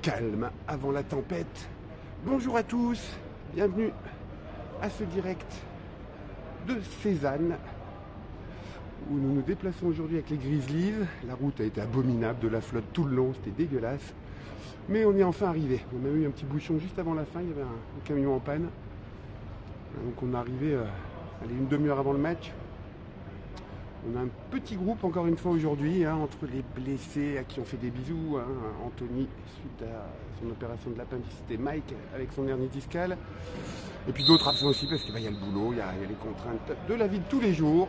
calme avant la tempête. Bonjour à tous, bienvenue à ce direct de Cézanne où nous nous déplaçons aujourd'hui avec les Grizzlies. La route a été abominable, de la flotte tout le long, c'était dégueulasse. Mais on est enfin arrivé. On a eu un petit bouchon juste avant la fin, il y avait un camion en panne. Donc on est arrivé une demi-heure avant le match. On a un petit groupe encore une fois aujourd'hui, entre les blessés à qui on fait des bisous. Anthony suite à son opération de l'appendicite, Mike avec son hernie discale. Et puis d'autres absents aussi parce qu'il y a le boulot, il y a les contraintes de la vie de tous les jours.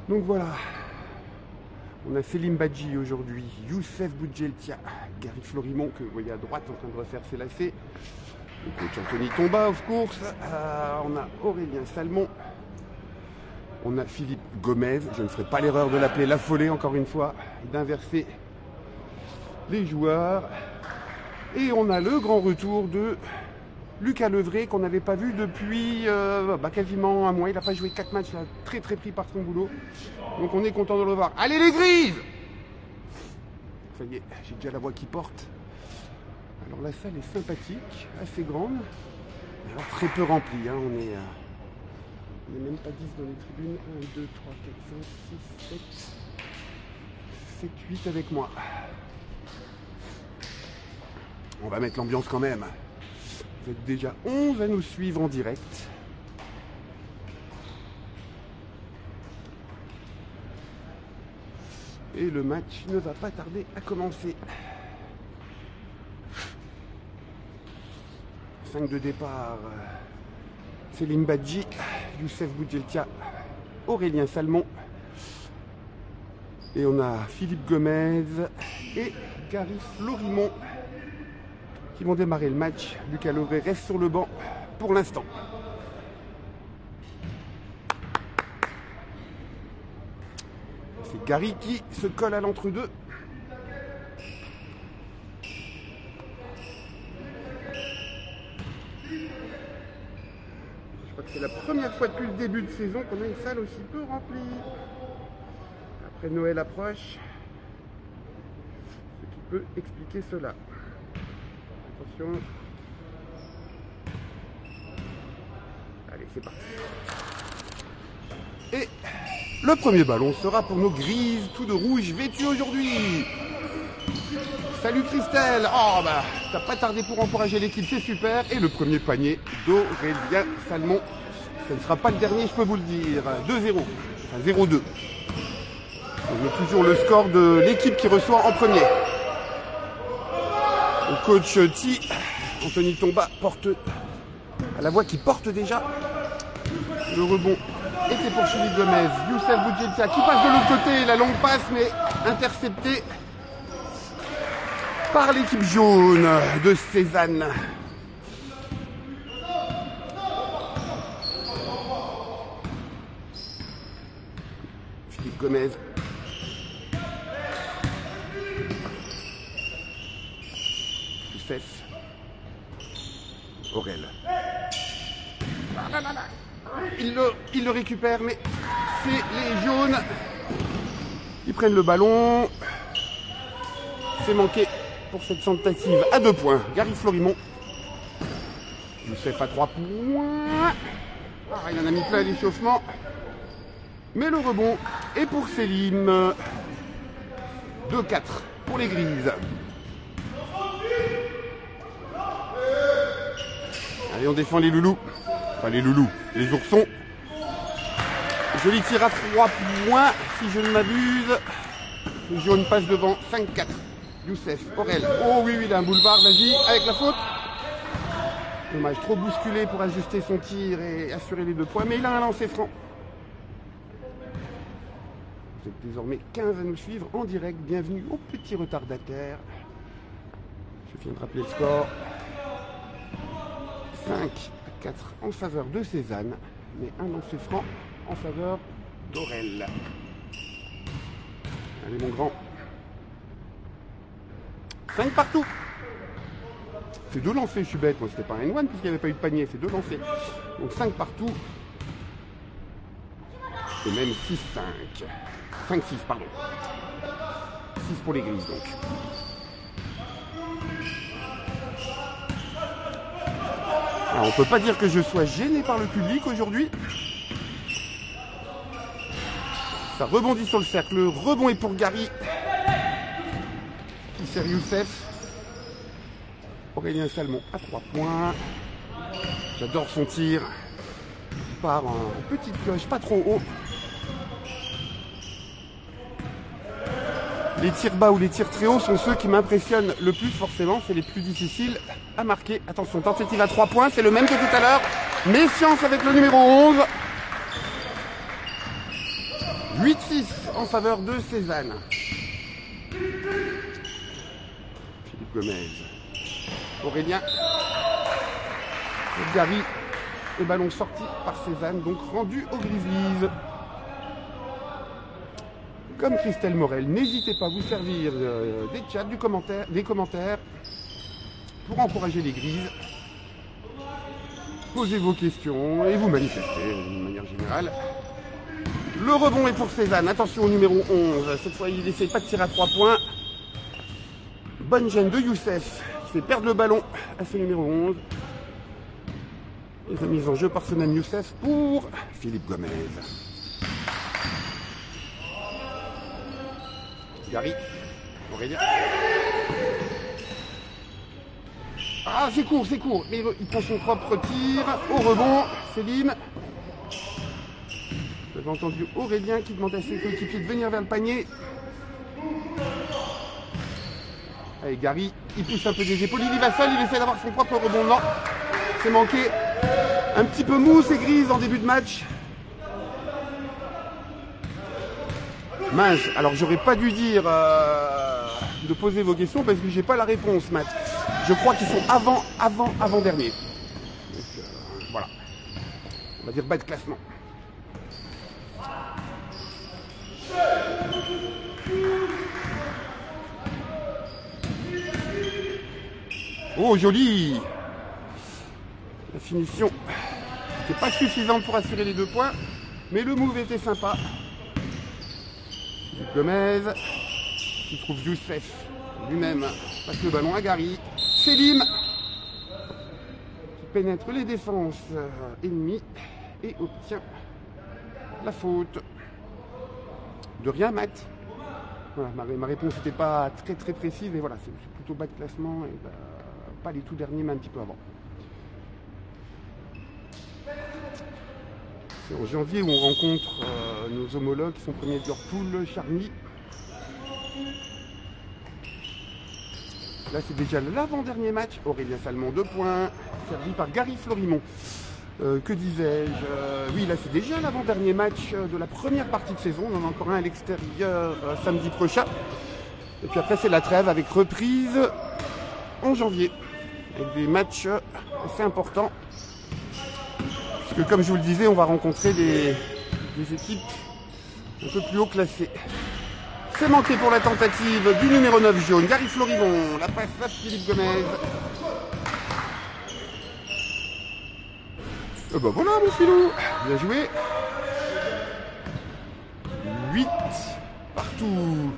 Donc voilà. On a Selim Badji aujourd'hui, Youssef Boudjeltia, Gary Florimont que vous voyez à droite en train de refaire ses lacets. Le coach Anthony Tomba, of course. On a Aurélien Salmon. On a Philippe Gomez, je ne ferai pas l'erreur de l'appeler l'affolé encore une fois, d'inverser les joueurs. Et on a le grand retour de Lucas Levray qu'on n'avait pas vu depuis quasiment un mois. Il n'a pas joué 4 matchs, il a très pris par son boulot. Donc on est content de le revoir. Allez les Grises! Ça y est, j'ai déjà la voix qui porte. Alors la salle est sympathique, assez grande. Alors très peu remplie, on n'est même pas 10 dans les tribunes. 1, 2, 3, 4, 5, 6, 7, 8 avec moi. On va mettre l'ambiance quand même. Vous êtes déjà 11 à nous suivre en direct. Et le match ne va pas tarder à commencer. 5 de départ. Selim Badji, Youssef Boudjeltia, Aurélien Salmon. Et on a Philippe Gomez et Gary Florimont qui vont démarrer le match. Lucas Levray reste sur le banc pour l'instant. C'est Gary qui se colle à l'entre-deux. C'est la première fois depuis le début de saison qu'on a une salle aussi peu remplie. Après Noël approche, ce qui peut expliquer cela. Attention. Allez, c'est parti. Et le premier ballon sera pour nos Grises, tout de rouge vêtus aujourd'hui. Salut Christelle. Oh bah, t'as pas tardé pour encourager l'équipe, c'est super. Et le premier panier d'Aurélien Salmon. Ce ne sera pas le dernier, je peux vous le dire. 2-0. Enfin 0-2. On a toujours le score de l'équipe qui reçoit en premier. Le coach T, Anthony Tomba, porte à la voix qui porte déjà. Le rebond était pour Philippe Gomez. Youssef Boudjeltia qui passe de l'autre côté. La longue passe mais interceptée par l'équipe jaune de Cézanne. Philippe Gomez. Youssef. Aurel. Il le récupère, mais c'est les jaunes. Ils prennent le ballon. C'est manqué pour cette tentative à 2 points. Gary Florimont. Youssef à 3 points. Il en a mis plein à l'échauffement. Mais le rebond est pour Selim. 2-4 pour les Grises. Allez, on défend les loulous. Enfin, les loulous, les oursons. Joli tir à 3 points, si je ne m'abuse. Le jaune passe devant, 5-4. Youssef, Aurel. Oh oui, il a un boulevard, vas-y, avec la faute. Dommage, trop bousculé pour ajuster son tir et assurer les 2 points, mais il a un lancer franc. Vous êtes désormais 15 à nous suivre en direct. Bienvenue au petit retardataire. Je viens de rappeler le score. 5-4 en faveur de Cézanne, mais un lancer franc en faveur d'Aurel. Allez mon grand. 5 partout. C'est 2 lancers, je suis bête. Moi, c'était pas un one puisqu'il n'y avait pas eu de panier. C'est 2 lancers. Donc 5 partout. Et même 6-5. 5-6, pardon. 6 pour les Grises, donc. Alors, on peut pas dire que je sois gêné par le public aujourd'hui. Ça rebondit sur le cercle. Le rebond est pour Gary. Qui sert Youssef. Aurélien Salmon à 3 points. J'adore son tir. Il part en petite cloche, pas trop haut. Les tirs bas ou les tirs très hauts sont ceux qui m'impressionnent le plus forcément. C'est les plus difficiles à marquer. Attention, tentative à 3 points. C'est le même que tout à l'heure. Méfiance avec le numéro 11. 8-6 en faveur de Cézanne. Philippe Gomez. Aurélien. Gary. Le ballon sorti par Cézanne, donc rendu aux Grizzlies. Comme Christelle Morel, n'hésitez pas à vous servir des chats, des commentaires pour encourager les Grises. Posez vos questions et vous manifestez d'une manière générale. Le rebond est pour Cézanne. Attention au numéro 11. Cette fois, il n'essaie pas de tirer à 3 points. Bonne gêne de Youssef qui fait perdre le ballon à ce numéro 11. Et remise en jeu par ce même Youssef pour Philippe Gomez. Gary. Aurélien. Ah, c'est court. Mais il prend son propre tir. Au rebond, Céline. Vous avez entendu Aurélien qui demande à ses coéquipiers de venir vers le panier. Allez, Gary, il pousse un peu des épaules. Il y va seul, il essaie d'avoir son propre rebond. Non, c'est manqué. Un petit peu mousse et grise en début de match. Mince, alors j'aurais pas dû dire de poser vos questions parce que j'ai pas la réponse, Matt. Je crois qu'ils sont avant dernier. Donc voilà. On va dire bas de classement. Oh, joli! La finition n'était pas suffisante pour assurer les 2 points, mais le move était sympa. Gomez qui trouve Youssef lui-même, passe le ballon à Gary. Selim qui pénètre les défenses ennemies et obtient la faute. De rien, Matt. Voilà, ma réponse n'était pas très précise, mais voilà, c'est plutôt bas de classement et pas les tout derniers, mais un petit peu avant. C'est en janvier où on rencontre nos homologues qui sont premiers de leur poule, Charny. Là, c'est déjà l'avant-dernier match. Aurélien Salmon, 2 points, servi par Gary Florimont. Que disais-je oui, là, c'est déjà l'avant-dernier match de la première partie de saison. On en a encore un à l'extérieur samedi prochain. Et puis après, c'est la trêve avec reprise en janvier. Avec des matchs assez importants. Puisque, comme je vous le disais, on va rencontrer des équipes un peu plus haut classées. C'est manqué pour la tentative du numéro 9 jaune, Gary Florimont. La passe à Philippe Gomez. Bah voilà, mon filou. Bien joué. 8 partout.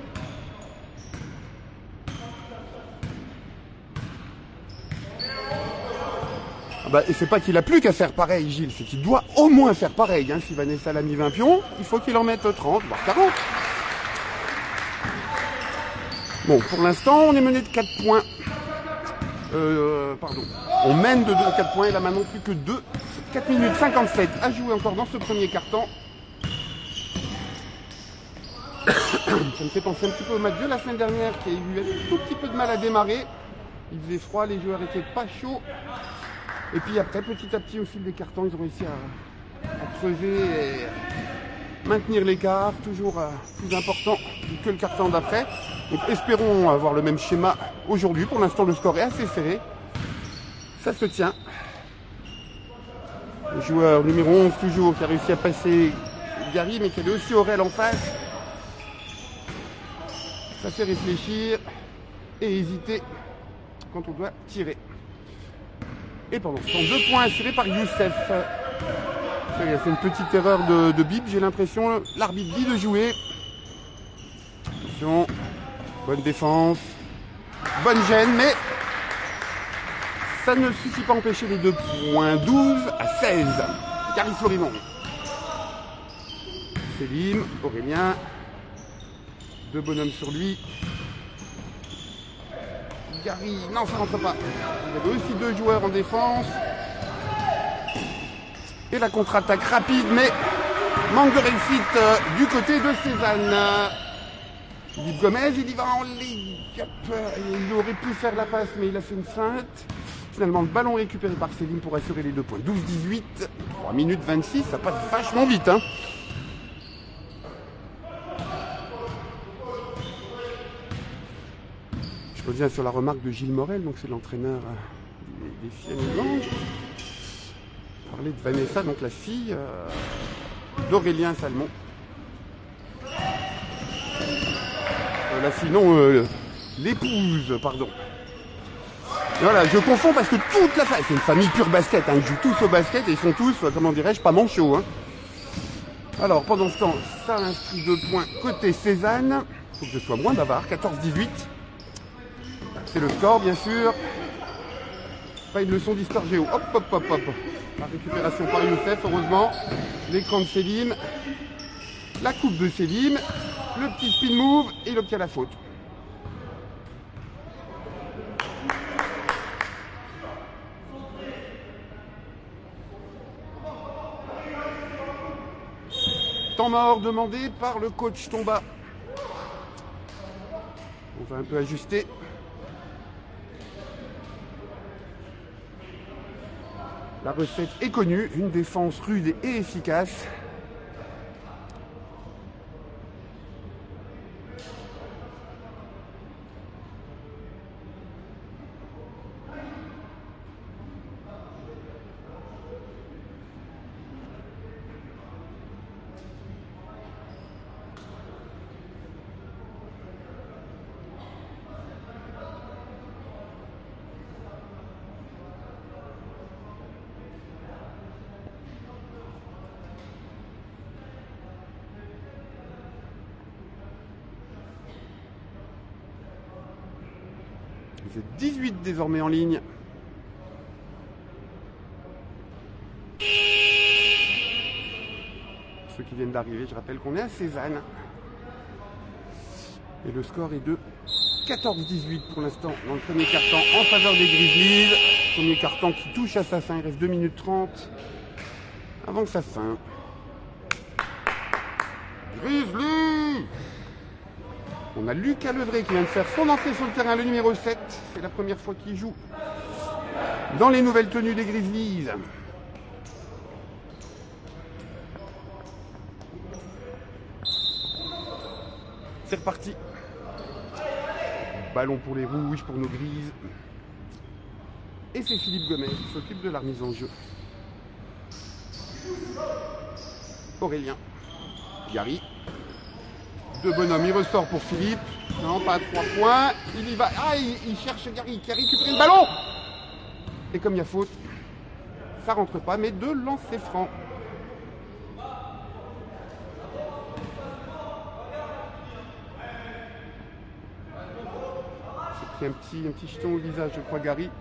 Bah, et c'est pas qu'il a plus qu'à faire pareil, Gilles, c'est qu'il doit au moins faire pareil. Hein. Si Vanessa l'a mis 20 pions, il faut qu'il en mette 30, voire 40. Bon, pour l'instant, on est mené de 4 points. Pardon. On mène de 2 à 4 points, et là maintenant plus que 2. 4 minutes 57 à jouer encore dans ce premier quart-temps. Ça me fait penser un petit peu au match de la semaine dernière qui a eu un tout petit peu de mal à démarrer. Il faisait froid, les joueurs étaient pas chauds. Et puis après, petit à petit, au fil des cartons, ils ont réussi à creuser et maintenir l'écart, toujours plus important que le carton d'après. Donc espérons avoir le même schéma aujourd'hui. Pour l'instant, le score est assez serré. Ça se tient. Le joueur numéro 11 toujours qui a réussi à passer Gary, mais qui avait aussi Aurel en face. Ça fait réfléchir et hésiter quand on doit tirer. Et pendant ce temps, 2 points assurés par Youssef. C'est une petite erreur de bip, j'ai l'impression. L'arbitre dit de jouer. Attention. Bonne défense. Bonne gêne, mais Ça ne suffit pas à empêcher les 2 points. 12 à 16. Gary Florimond. Selim, Aurélien. 2 bonhommes sur lui. Gary, non, ça rentre pas. Il y avait aussi 2 joueurs en défense. Et la contre-attaque rapide, mais manque de réussite du côté de Cézanne. Philippe Gomez, il y va en lay-up. Il aurait pu faire la passe, mais il a fait une feinte. Finalement, le ballon récupéré par Selim pour assurer les 2 points. 12-18, 3 minutes 26, ça passe vachement vite. Hein. Je reviens sur la remarque de Gilles Morel, donc c'est l'entraîneur des filles Ganges. Parler de Vanessa, donc la fille d'Aurélien Salmon. La fille, non, l'épouse, pardon. Et voilà, je confonds parce que toute la famille, c'est une famille pure basket, hein, ils jouent tous au basket et ils sont tous, comment dirais-je, pas manchots. Hein. Alors, pendant ce temps, ça inscrit 2 points côté Cézanne. Il faut que je sois moins bavard, 14-18. C'est le score, bien sûr. Pas une leçon d'histoire géo. Hop, hop, hop, hop. La récupération par Youssef, heureusement. L'écran de Selim. La coupe de Selim. Le petit spin move et le pied à la faute. Temps mort demandé par le coach Tomba. On va un peu ajuster. La recette est connue, une défense rude et efficace. Vous êtes 18 désormais en ligne. Ceux qui viennent d'arriver, je rappelle qu'on est à Cézanne. Et le score est de 14-18 pour l'instant dans le premier quart-temps en faveur des Grizzlies. Premier quart-temps qui touche à sa fin, il reste 2 minutes 30 avant sa fin. Grizzlies! On a Lucas Levray qui vient de faire son entrée sur le terrain, le numéro 7. C'est la première fois qu'il joue dans les nouvelles tenues des Grizzlies. C'est reparti. Ballon pour les rouges, pour nos grises. Et c'est Philippe Gomez qui s'occupe de la remise en jeu. Aurélien. Gary. 2 bonhommes, il ressort pour Philippe. Non, pas à 3 points. Il y va. Ah, il cherche Gary qui a récupéré le ballon. Et comme il y a faute, ça rentre pas, mais 2 lancers francs. C'est un petit jeton au visage, je crois, Gary.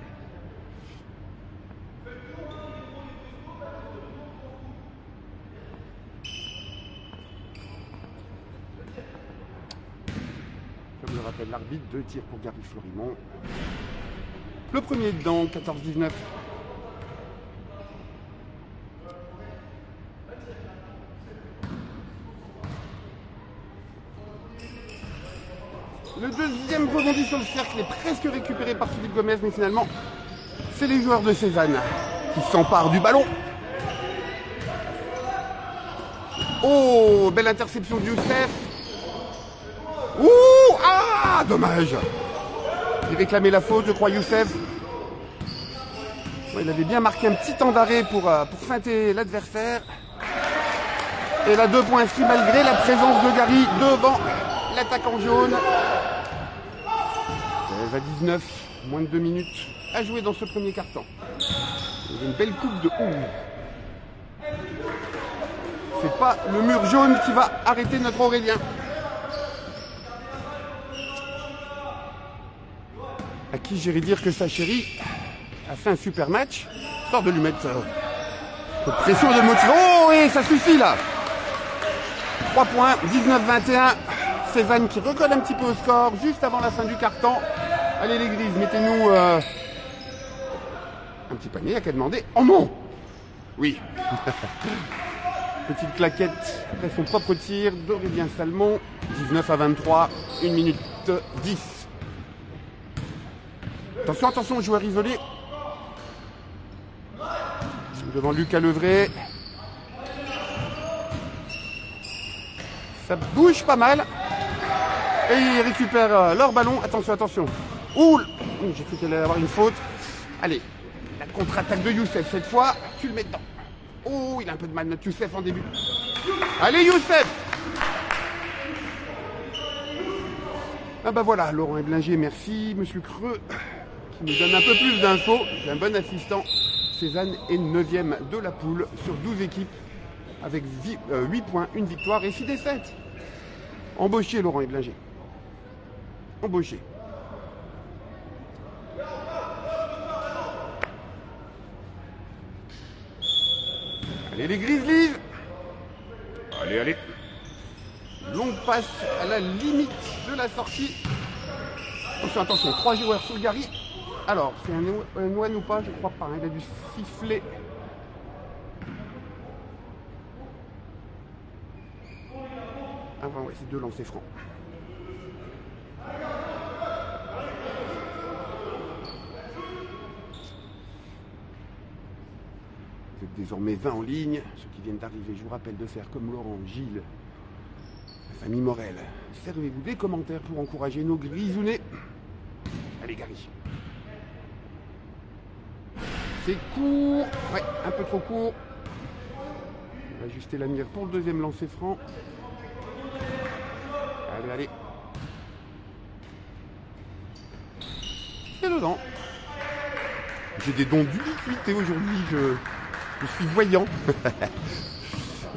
Comme le rappelle l'arbitre, 2 tirs pour Gary Florimond. Le premier dedans, 14-19. Le deuxième rebondit sur le cercle est presque récupéré par Philippe Gomez, mais finalement, c'est les joueurs de Cézanne qui s'emparent du ballon. Oh, belle interception de Youssef. Ouh, ah, dommage. Il réclamait la faute, je crois, Youssef. Ouais, il avait bien marqué un petit temps d'arrêt pour feinter l'adversaire. Et là, 2 points inscrits malgré la présence de Gary devant l'attaquant jaune. 16 à 19, moins de 2 minutes à jouer dans ce premier quart-temps. Une belle coupe de ouh. C'est pas le mur jaune qui va arrêter notre Aurélien. À qui j'irai dire que sa chérie a fait un super match. Histoire de lui mettre de pression de motivation. Oh, et ça suffit là. 3 points, 19-21. Cézanne qui recolle un petit peu au score juste avant la fin du quart-temps. Allez les Grises, mettez-nous un petit panier, il n'y a qu'à demander. Oh non! Oui. Petite claquette après son propre tir d'Aurélien Salmon. 19-23, 1 minute 10. Attention, attention, joueur isolé. Devant Lucas Levray. Ça bouge pas mal. Et ils récupèrent leur ballon. Attention, attention. Ouh, j'ai cru qu'il allait avoir une faute. Allez, la contre-attaque de Youssef cette fois. Tu le mets dedans. Oh, il a un peu de mal, notre Youssef en début. Allez, Youssef! Ah bah voilà, Laurent Eblinger, merci. Monsieur Creux, qui nous donne un peu plus d'infos. J'ai un bon assistant. Cézanne est 9e de la poule sur 12 équipes. Avec 8 points, 1 victoire et 6 défaites. Embauché, Laurent Eblinger. Embauché. Allez les Grizzlies. Allez, allez. Longue passe à la limite de la sortie. Attention, attention. 3 joueurs sur le Gary. Alors, c'est un one ou pas? Je crois pas. Il a dû siffler. Enfin, ouais, c'est 2 lancers francs. Vous êtes désormais 20 en ligne. Ceux qui viennent d'arriver, je vous rappelle de faire comme Laurent, Gilles, la famille Morel. Servez-vous des commentaires pour encourager nos grisounets. Allez, Gary. C'est court. Ouais, un peu trop court. On va ajuster la mire pour le deuxième lancer franc. Allez, allez. C'est dedans. J'ai des dons d'ubiquité aujourd'hui. Je suis voyant.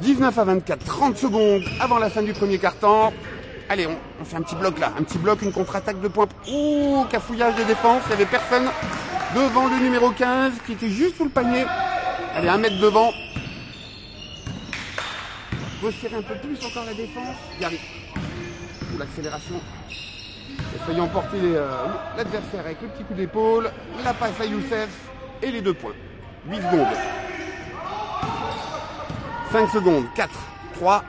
19-24, 30 secondes avant la fin du premier quart-temps. Allez, on fait un petit bloc là. Un petit bloc, une contre-attaque de points. Ouh, cafouillage de défense. Il n'y avait personne devant le numéro 15 qui était juste sous le panier. Allez, 1 mètre devant. Resserrer un peu plus encore la défense. Gary. L'accélération. Il failli emporter l'adversaire avec le petit coup d'épaule. La passe à Youssef. Et les 2 points. 8 secondes. 5 secondes. 4, 3.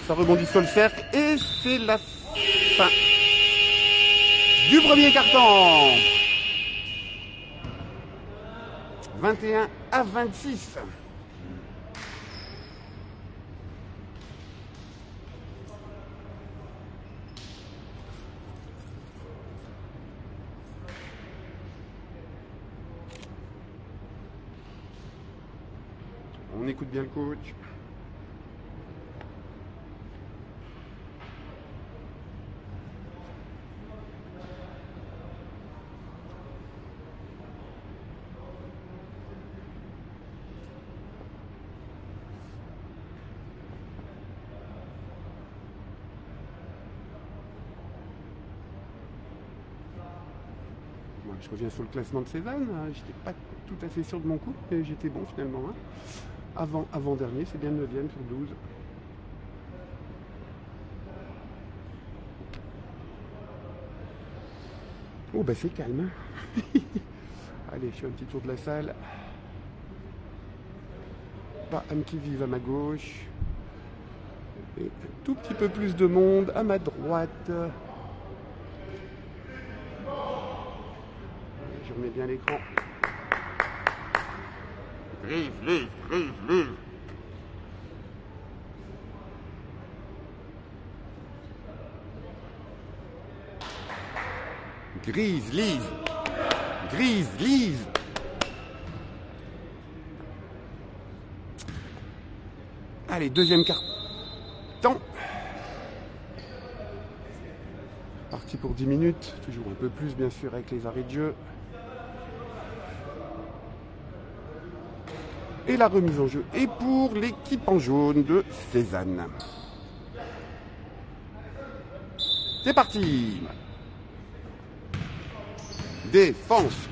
Ça rebondit sur le cercle. Et c'est la fin du premier quart-temps. 21-26. On écoute bien le coach. Moi, je reviens sur le classement de Cézanne. J'étais pas tout à fait sûr de mon coup, mais j'étais bon finalement. Avant-dernier, c'est bien 9e sur 12. Oh bah c'est calme. Allez, je fais un petit tour de la salle. Pas un qui vive à ma gauche. Et un tout petit peu plus de monde à ma droite. Je remets bien l'écran. Vive. Grizzlies. Allez, deuxième quart-temps. Parti pour 10 minutes. Toujours un peu plus, bien sûr, avec les arrêts de jeu. Et la remise en jeu est pour l'équipe en jaune de Cézanne. C'est parti. Défense.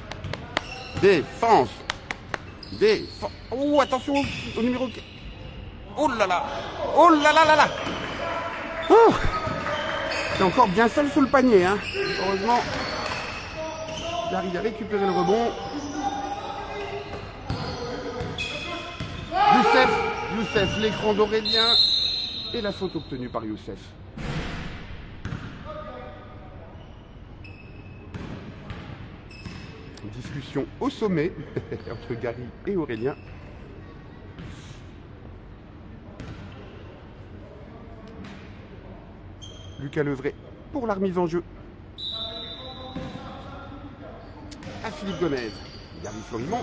Défense. Défense. Oh, attention au numéro... Oh là là. Oh là là là là. Oh, c'est encore bien seul sous le panier. Hein. Heureusement, Gary a récupéré le rebond. Youssef, l'écran d'Aurélien. Et la faute obtenue par Youssef. Discussion au sommet entre Gary et Aurélien. Lucas Levray pour la remise en jeu. À Philippe Gomez. Gary Florimont.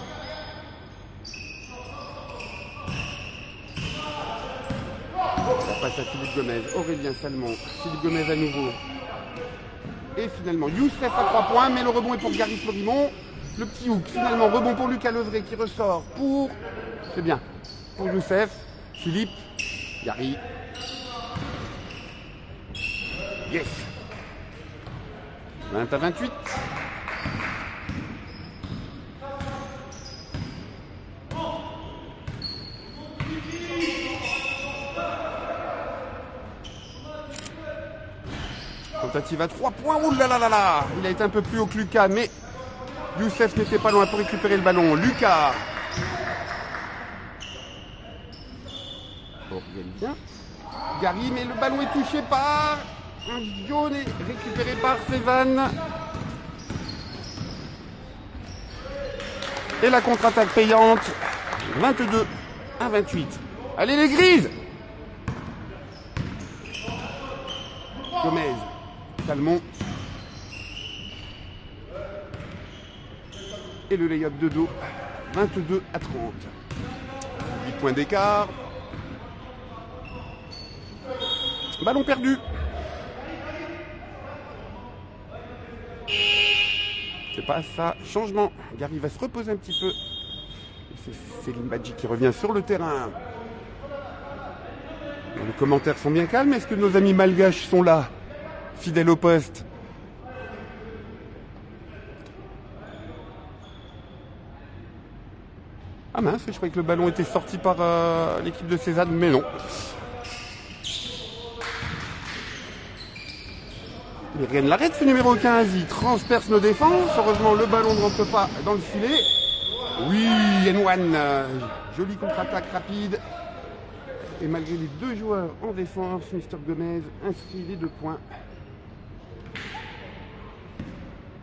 La passe à Philippe Gomez. Aurélien Salmon. Philippe Gomez à nouveau. Et finalement, Youssef à 3 points, mais le rebond est pour Gary Florimont. Le petit hook, finalement, rebond pour Lucas Levray qui ressort pour... C'est bien. Pour Youssef, Philippe, Gary. Yes. 20 à 28. Tentative à 3 points. Ouh là là là là. Il a été un peu plus haut que Lucas, mais Youssef n'était pas loin pour récupérer le ballon. Lucas. Aurélien. Gary, mais le ballon est touché par un jaune et récupéré par Cézanne. Et la contre-attaque payante. 22 à 28. Allez les grises. Gomez. Salmon. Et le lay-up de dos. 22 à 30. 8 points d'écart. Ballon perdu. C'est pas ça. Changement. Gary va se reposer un petit peu. C'est Céline Badji qui revient sur le terrain. Les commentaires sont bien calmes. Est-ce que nos amis malgaches sont là, fidèles au poste? Ah mince, je croyais que le ballon était sorti par l'équipe de Cézanne, mais non. Mais rien ne l'arrête, ce numéro 15. Il transperce nos défenses. Heureusement, le ballon ne rentre pas dans le filet. Oui, N1. Jolie contre-attaque rapide. Et malgré les 2 joueurs en défense, Mr. Gomez inscrit les 2 points.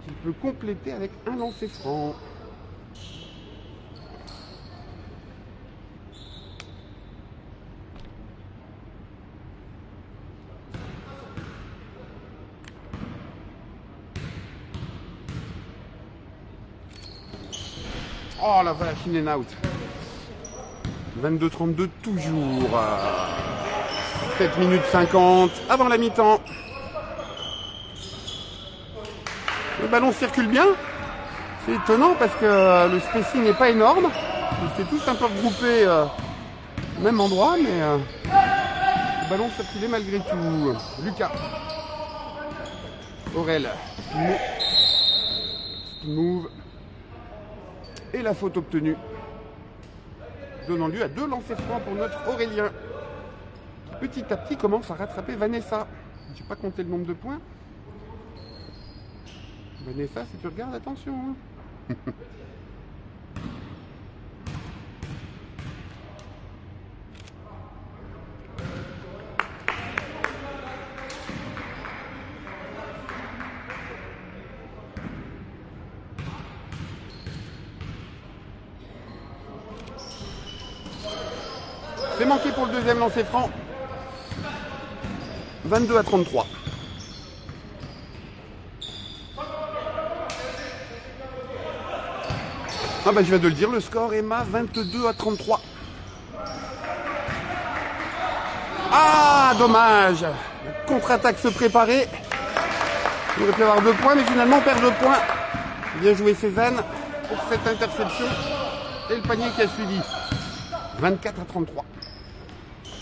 Qu'il peut compléter avec un lancer franc. Oh la vache, in and out. 22-32 toujours. 7 minutes 50 avant la mi-temps. Le ballon circule bien. C'est étonnant parce que le spacing n'est pas énorme. Ils étaient tous un peu regroupés au même endroit, mais le ballon circulait malgré tout. Lucas. Aurel. Move. Et la faute obtenue, donnant lieu à 2 lancers francs pour notre Aurélien. Petit à petit commence à rattraper Vanessa. Je n'ai pas compté le nombre de points. Vanessa, si tu regardes, attention. Hein. C'est manqué pour le deuxième lancer franc. 22 à 33. Ah bah je viens de le dire, le score est 22 à 33. Ah dommage. La contre-attaque se préparait. Il aurait pu avoir 2 points, mais finalement on perd 2 points. Bien joué Cézanne pour cette interception. Et le panier qui a suivi. 24 à 33.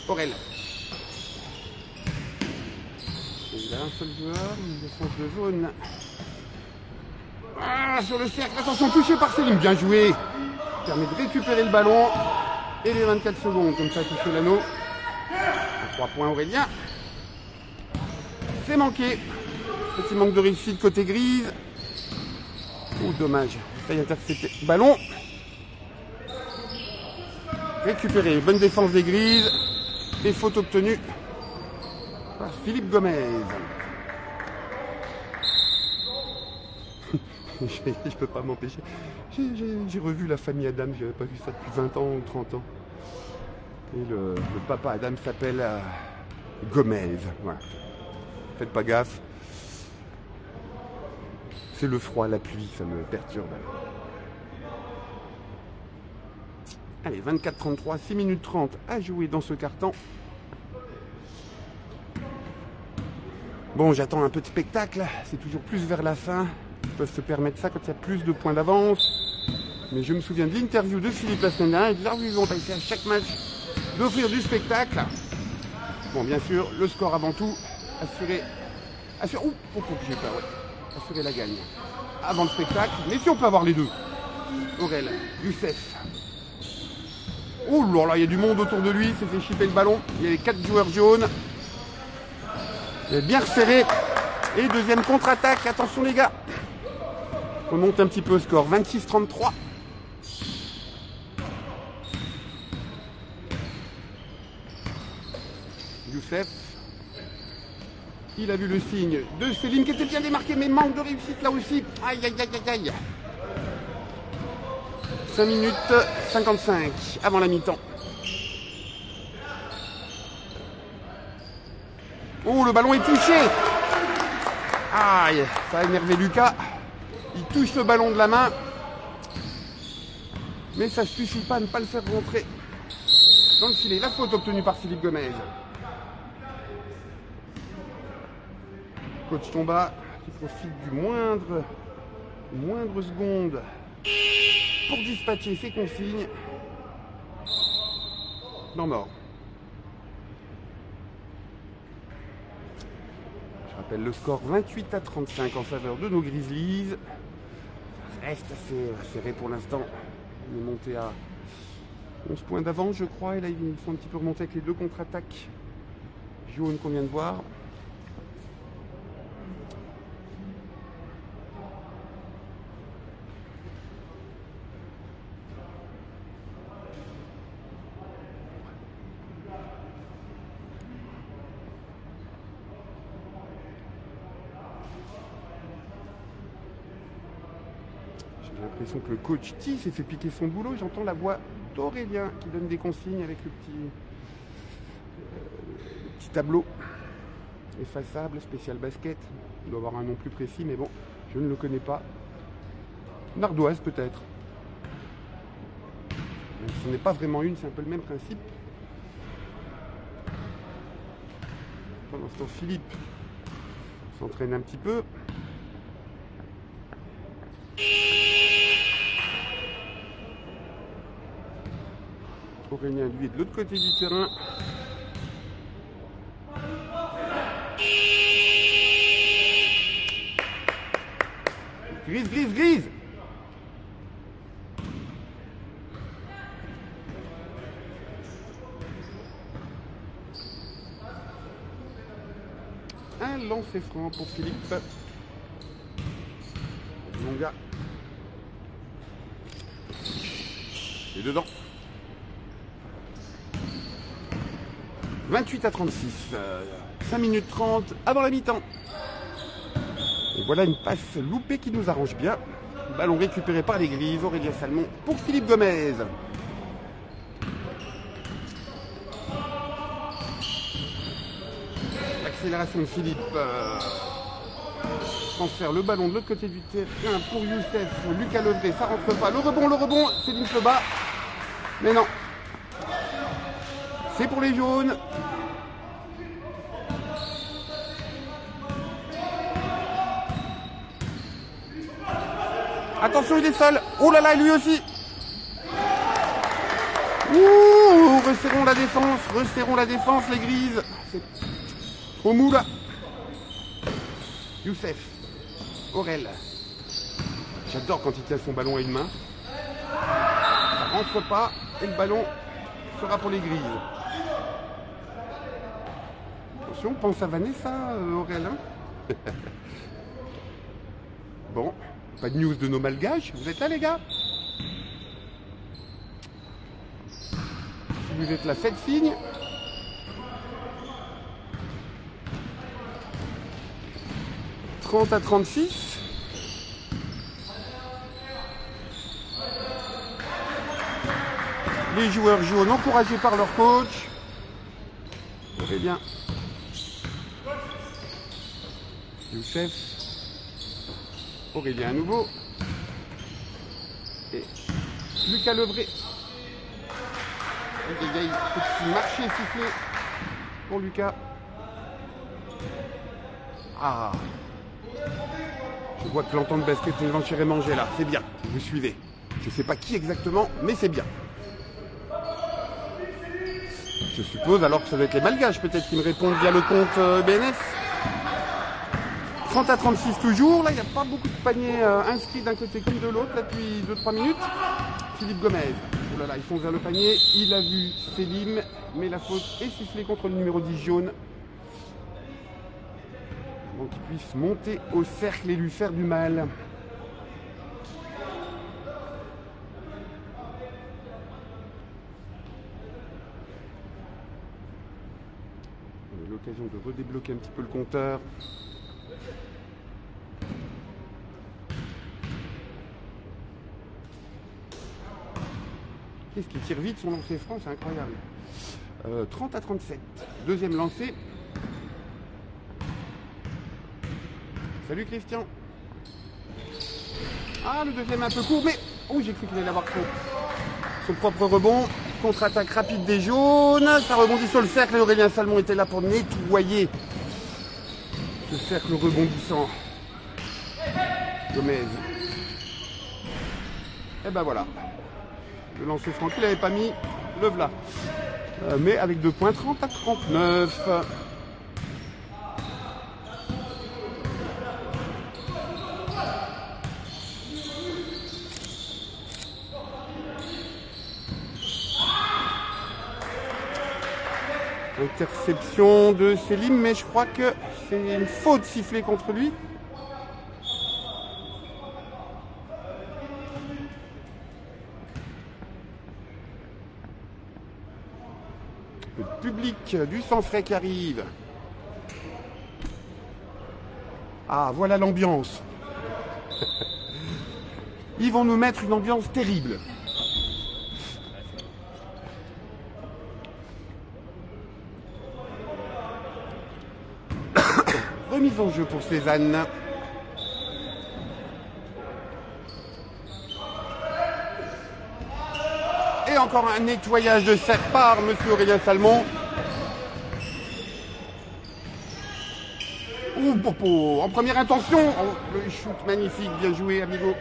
Aurel. Il y a un seul joueur, une défense de zone. Ah, sur le cercle, attention, touché par Selim, bien joué. Permet de récupérer le ballon. Et les 24 secondes, comme ça, toucher l'anneau. 3 points Aurélien. C'est manqué. Petit manque de réussite côté grise. Oh, dommage. Failli intercepter. Ballon. Récupéré. Bonne défense des grises. Et faute obtenue par Philippe Gomez. Je peux pas m'empêcher. J'ai revu la famille Adam, je n'avais pas vu ça depuis 20 ans ou 30 ans. Et le papa Adam s'appelle Gomez. Voilà. Faites pas gaffe. C'est le froid, la pluie, ça me perturbe. Allez, 24-33, 6 minutes 30 à jouer dans ce carton. Bon, j'attends un peu de spectacle. C'est toujours plus vers la fin. Ils peuvent se permettre ça quand il y a plus de points d'avance. Mais je me souviens de l'interview de Philippe la semaine dernière. Ils vont essayer à chaque match d'offrir du spectacle. Bon, bien sûr, le score avant tout. Assurer la gagne avant le spectacle. Mais si on peut avoir les deux. Aurel, Youssef. Oh là là, il y a du monde autour de lui. Il s'est fait chipper le ballon. Il y a les 4 joueurs jaunes. Il est bien resserré. Et deuxième contre-attaque. Attention les gars. On monte un petit peu le score. 26-33. Youssef. Il a vu le signe de Selim qui était bien démarqué, mais manque de réussite là aussi. Aïe, aïe, aïe, aïe, aïe. 5 minutes 55 avant la mi-temps. Oh, le ballon est touché. Aïe, ça a énervé Lucas. Il touche le ballon de la main. Mais ça ne suffit pas à ne pas le faire rentrer dans le filet. La faute obtenue par Philippe Gomez. Coach Tomba qui profite du moindre seconde pour dispatcher ses consignes. Non mort. Je rappelle le score 28-35 en faveur de nos Grizzlies. Ça reste assez serré pour l'instant. On est monté à 11 points d'avance je crois. Et là ils sont un petit peu remontés avec les 2 contre-attaques jaunes qu'on vient de voir. J'ai l'impression que le coach T s'est fait piquer son boulot. J'entends la voix d'Aurélien qui donne des consignes avec le petit tableau effaçable, spécial basket. Il doit avoir un nom plus précis, mais bon, je ne le connais pas. Nardoise peut-être. Même si ce n'est pas vraiment une, c'est un peu le même principe. Pendant ce temps, Philippe s'entraîne un petit peu. Aurélien, lui, est de l'autre côté du terrain. Grise. Un lancer franc pour Philippe. Longa. Et dedans. 28-36. 5 minutes 30 avant la mi-temps. Et voilà une passe loupée qui nous arrange bien. Ballon récupéré par les Grises. Aurélien Salmon pour Philippe Gomez. L'accélération de Philippe. Transfère le ballon de l'autre côté du terrain pour Youssef. Lucas Levré, ça rentre pas. Le rebond, c'est une Seba. Mais non. C'est pour les jaunes. Attention, il est seul. Oh là là, lui aussi. Ouh, resserrons la défense, les Grises. C'est trop mou là. Youssef. Aurel. J'adore quand il tient son ballon à une main. Ça rentre pas et le ballon sera pour les grises. Attention, pense à Vanessa, Aurélien. Bon, pas de news de nos malgaches. Vous êtes là, les gars? Si vous êtes là, faites signe. « 30-36. Les joueurs jaunes encouragés par leur coach. Très bien. Youssef. Aurélien à nouveau. Et Lucas Levré. Petit marché sifflé pour Lucas. Ah. Je vois que l'entente basket est venture et manger là. C'est bien. Vous suivez. Je ne sais pas qui exactement, mais c'est bien. Je suppose alors que ça doit être les malgaches peut-être qui me répondent via le compte BNS. 30-36 toujours. Là, il n'y a pas beaucoup de paniers inscrits d'un côté comme de l'autre là depuis 2-3 minutes. Philippe Gomez. Oh là là, ils sont vers le panier. Il a vu Selim, mais la faute est sifflée contre le numéro 10 jaune. Donc qu'il puisse monter au cercle et lui faire du mal. On a l'occasion de redébloquer un petit peu le compteur. Qu'est-ce qu'il tire vite son lancer franc, c'est incroyable. 30-37. Deuxième lancé. Salut Christian. Ah, le deuxième un peu court, mais... Oh, j'ai cru qu'il allait avoir son propre rebond. Contre-attaque rapide des jaunes. Ça rebondit sur le cercle et Aurélien Salmon était là pour nettoyer ce cercle rebondissant. Gomez. Et ben voilà. Le lancer franc qu'il n'avait pas mis, le v'là. Mais avec 2 points, 30-39. Interception de Selim, mais je crois que c'est une faute sifflée contre lui. Le public du sang frais qui arrive. Ah, voilà l'ambiance. Ils vont nous mettre une ambiance terrible. Remise en jeu pour Cézanne. Et encore un nettoyage de cercle par monsieur Aurélien Salmon. Ouh, Popo, en première intention. Oh, le shoot magnifique, bien joué, amigo.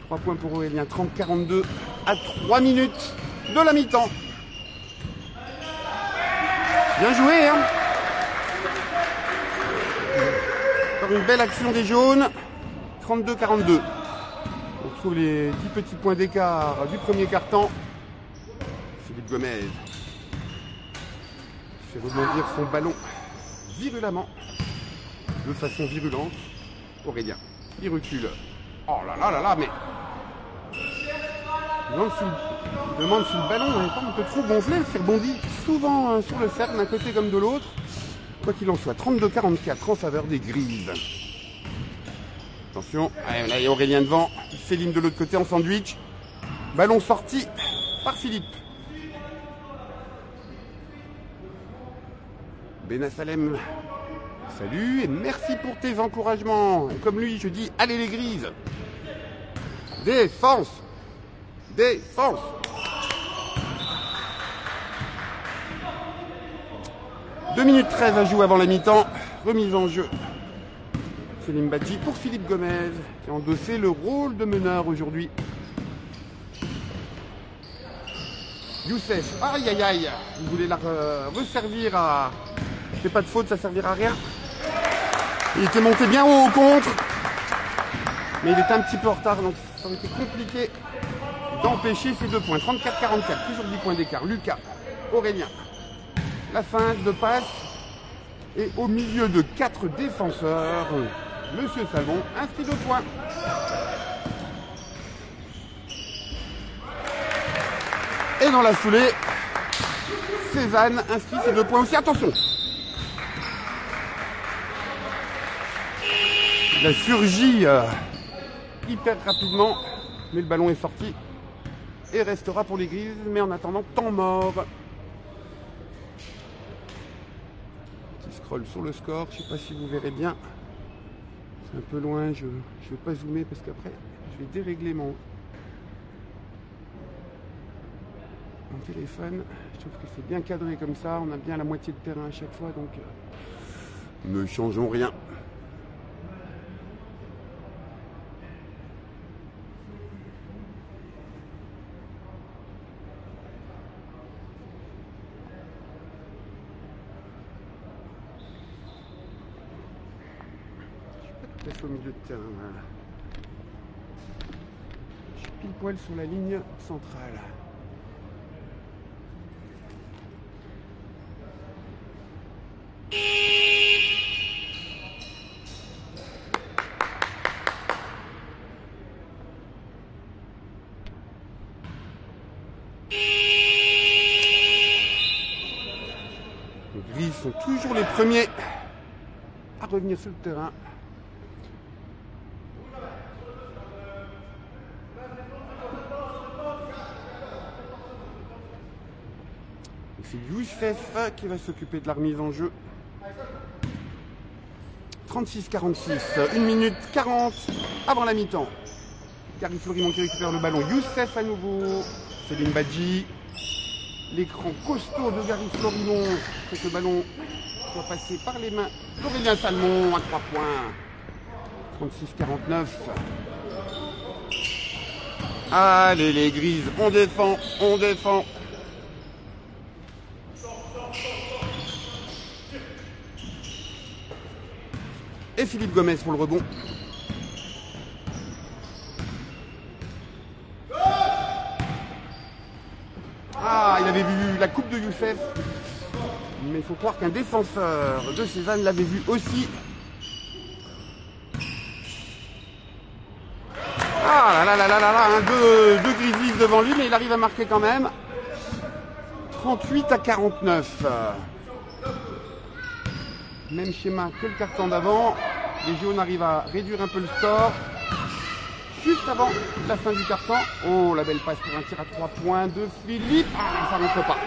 3 points pour Aurélien, 30-42 à 3 minutes de la mi-temps. Bien joué, hein. Encore une belle action des jaunes. 32-42. On retrouve les 10 petits points d'écart du premier quart-temps. Philippe Gomez fait rebondir son ballon virulemment, de façon virulente. Aurélien, il recule. Oh là là là là, mais... Je me demande si le ballon n'est pas un peu trop gonflé, il rebondit souvent sur le cercle d'un côté comme de l'autre. Quoi qu'il en soit, 32-44 en faveur des grises. Attention, allez, là il y a Aurélien devant, Céline de l'autre côté en sandwich. Ballon sorti par Philippe. Benassalem, salut et merci pour tes encouragements. Et comme lui, je dis, allez les grises. Défense. Défense. « 2 minutes 13 à jouer avant la mi-temps. Remise en jeu. Selim Badji pour Philippe Gomez, qui a endossé le rôle de meneur aujourd'hui. Youssef, aïe aïe aïe, il voulait la resservir à... C'est pas de faute, ça servira à rien. Il était monté bien haut au contre. Mais il était un petit peu en retard, donc ça aurait été compliqué d'empêcher ces 2 points. 34-44, toujours 10 points d'écart. Lucas, Aurélien. La feinte de passe. Et au milieu de 4 défenseurs, Monsieur Salmon inscrit 2 points. Et dans la foulée, Cézanne inscrit ses 2 points aussi. Attention! Il a surgi hyper rapidement, mais le ballon est sorti et restera pour les Grises. Mais en attendant, temps mort. Petit scroll sur le score, je ne sais pas si vous verrez bien. C'est un peu loin, je ne vais pas zoomer parce qu'après, je vais dérégler mon téléphone. Je trouve que c'est bien cadré comme ça, on a bien la moitié de terrain à chaque fois, donc ne changeons rien. Au milieu de terrain, voilà. Je suis pile poil sur la ligne centrale. Les Grises sont toujours les premiers à revenir sur le terrain. C'est Youssef qui va s'occuper de la remise en jeu. 36-46, 1 minute 40 avant la mi-temps. Gary Florimond qui récupère le ballon. Youssef à nouveau. Céline Badji. L'écran costaud de Gary Florimond. Fait que le ballon soit passé par les mains d'Aurélien Salmon à 3 points. 36-49. Allez les Grises, on défend, on défend. Et Philippe Gomez pour le rebond. Ah, il avait vu la coupe de Youssef. Mais il faut croire qu'un défenseur de Cézanne l'avait vu aussi. Ah là là là là là là, deux Grizzlies devant lui, mais il arrive à marquer quand même. 38-49. Même schéma que le carton d'avant. Les jaunes arrivent à réduire un peu le score. Juste avant la fin du carton. Oh, la belle passe pour un tir à 3 points de Philippe. Ah, ça ne rentre pas.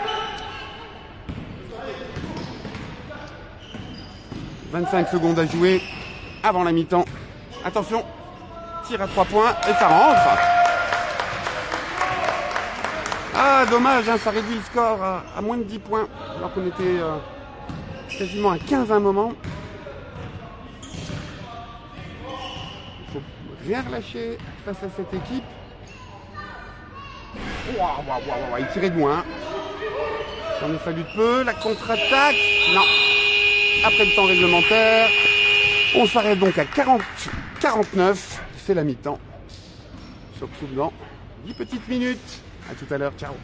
25 secondes à jouer avant la mi-temps. Attention, tir à 3 points et ça rentre. Ah, dommage, hein, ça réduit le score à moins de 10 points. Alors qu'on était quasiment à 15 à un moment. Il faut rien relâcher face à cette équipe. Il tirait de loin. Ça en a fallu de peu. La contre-attaque. Non. Après le temps réglementaire. On s'arrête donc à 40-49. C'est la mi-temps. On se retrouve dans 10 petites minutes. À tout à l'heure. Ciao.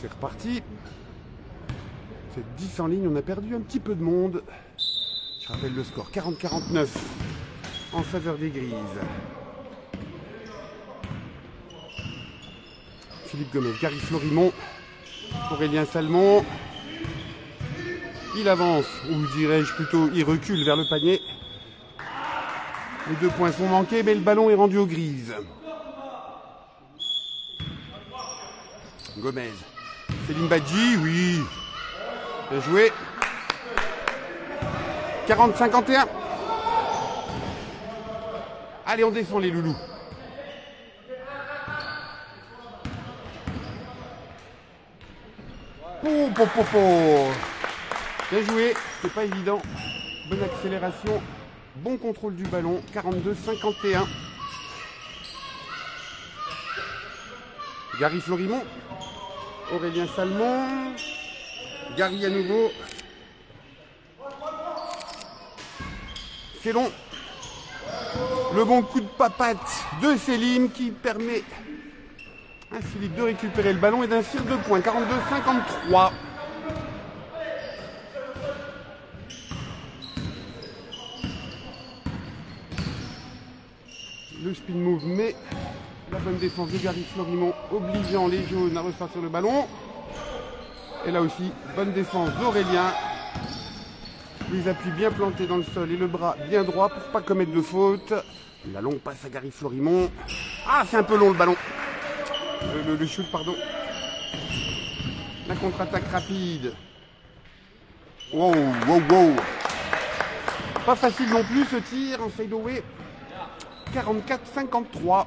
C'est reparti. C'est 10 en ligne, on a perdu un petit peu de monde. Je rappelle le score, 40-49 en faveur des Grises. Philippe Gomez, Gary Florimont, Aurélien Salmon. Il avance, ou dirais-je plutôt, il recule vers le panier. Les 2 points sont manqués, mais le ballon est rendu aux Grises. Gomez, Céline Badji, oui. Bien joué. 40-51. Allez, on descend les loulous. Bien joué, c'est pas évident. Bonne accélération, bon contrôle du ballon. 42-51. Gary Florimont, Aurélien Salmon, Gary à nouveau. C'est long. Le bon coup de papate de Céline qui permet à Philippe de récupérer le ballon et d'inscrire 2 points. 42-53. Le spin move, mais la bonne défense de Gary Florimont obligeant les jaunes à ressortir le ballon. Et là aussi, bonne défense d'Aurélien. Les appuis bien plantés dans le sol et le bras bien droit pour pas commettre de faute. La longue passe à Gary Florimont. Ah, c'est un peu long le ballon. Le shoot, pardon. La contre-attaque rapide. Wow. Pas facile non plus ce tir en fadeaway. 44-53.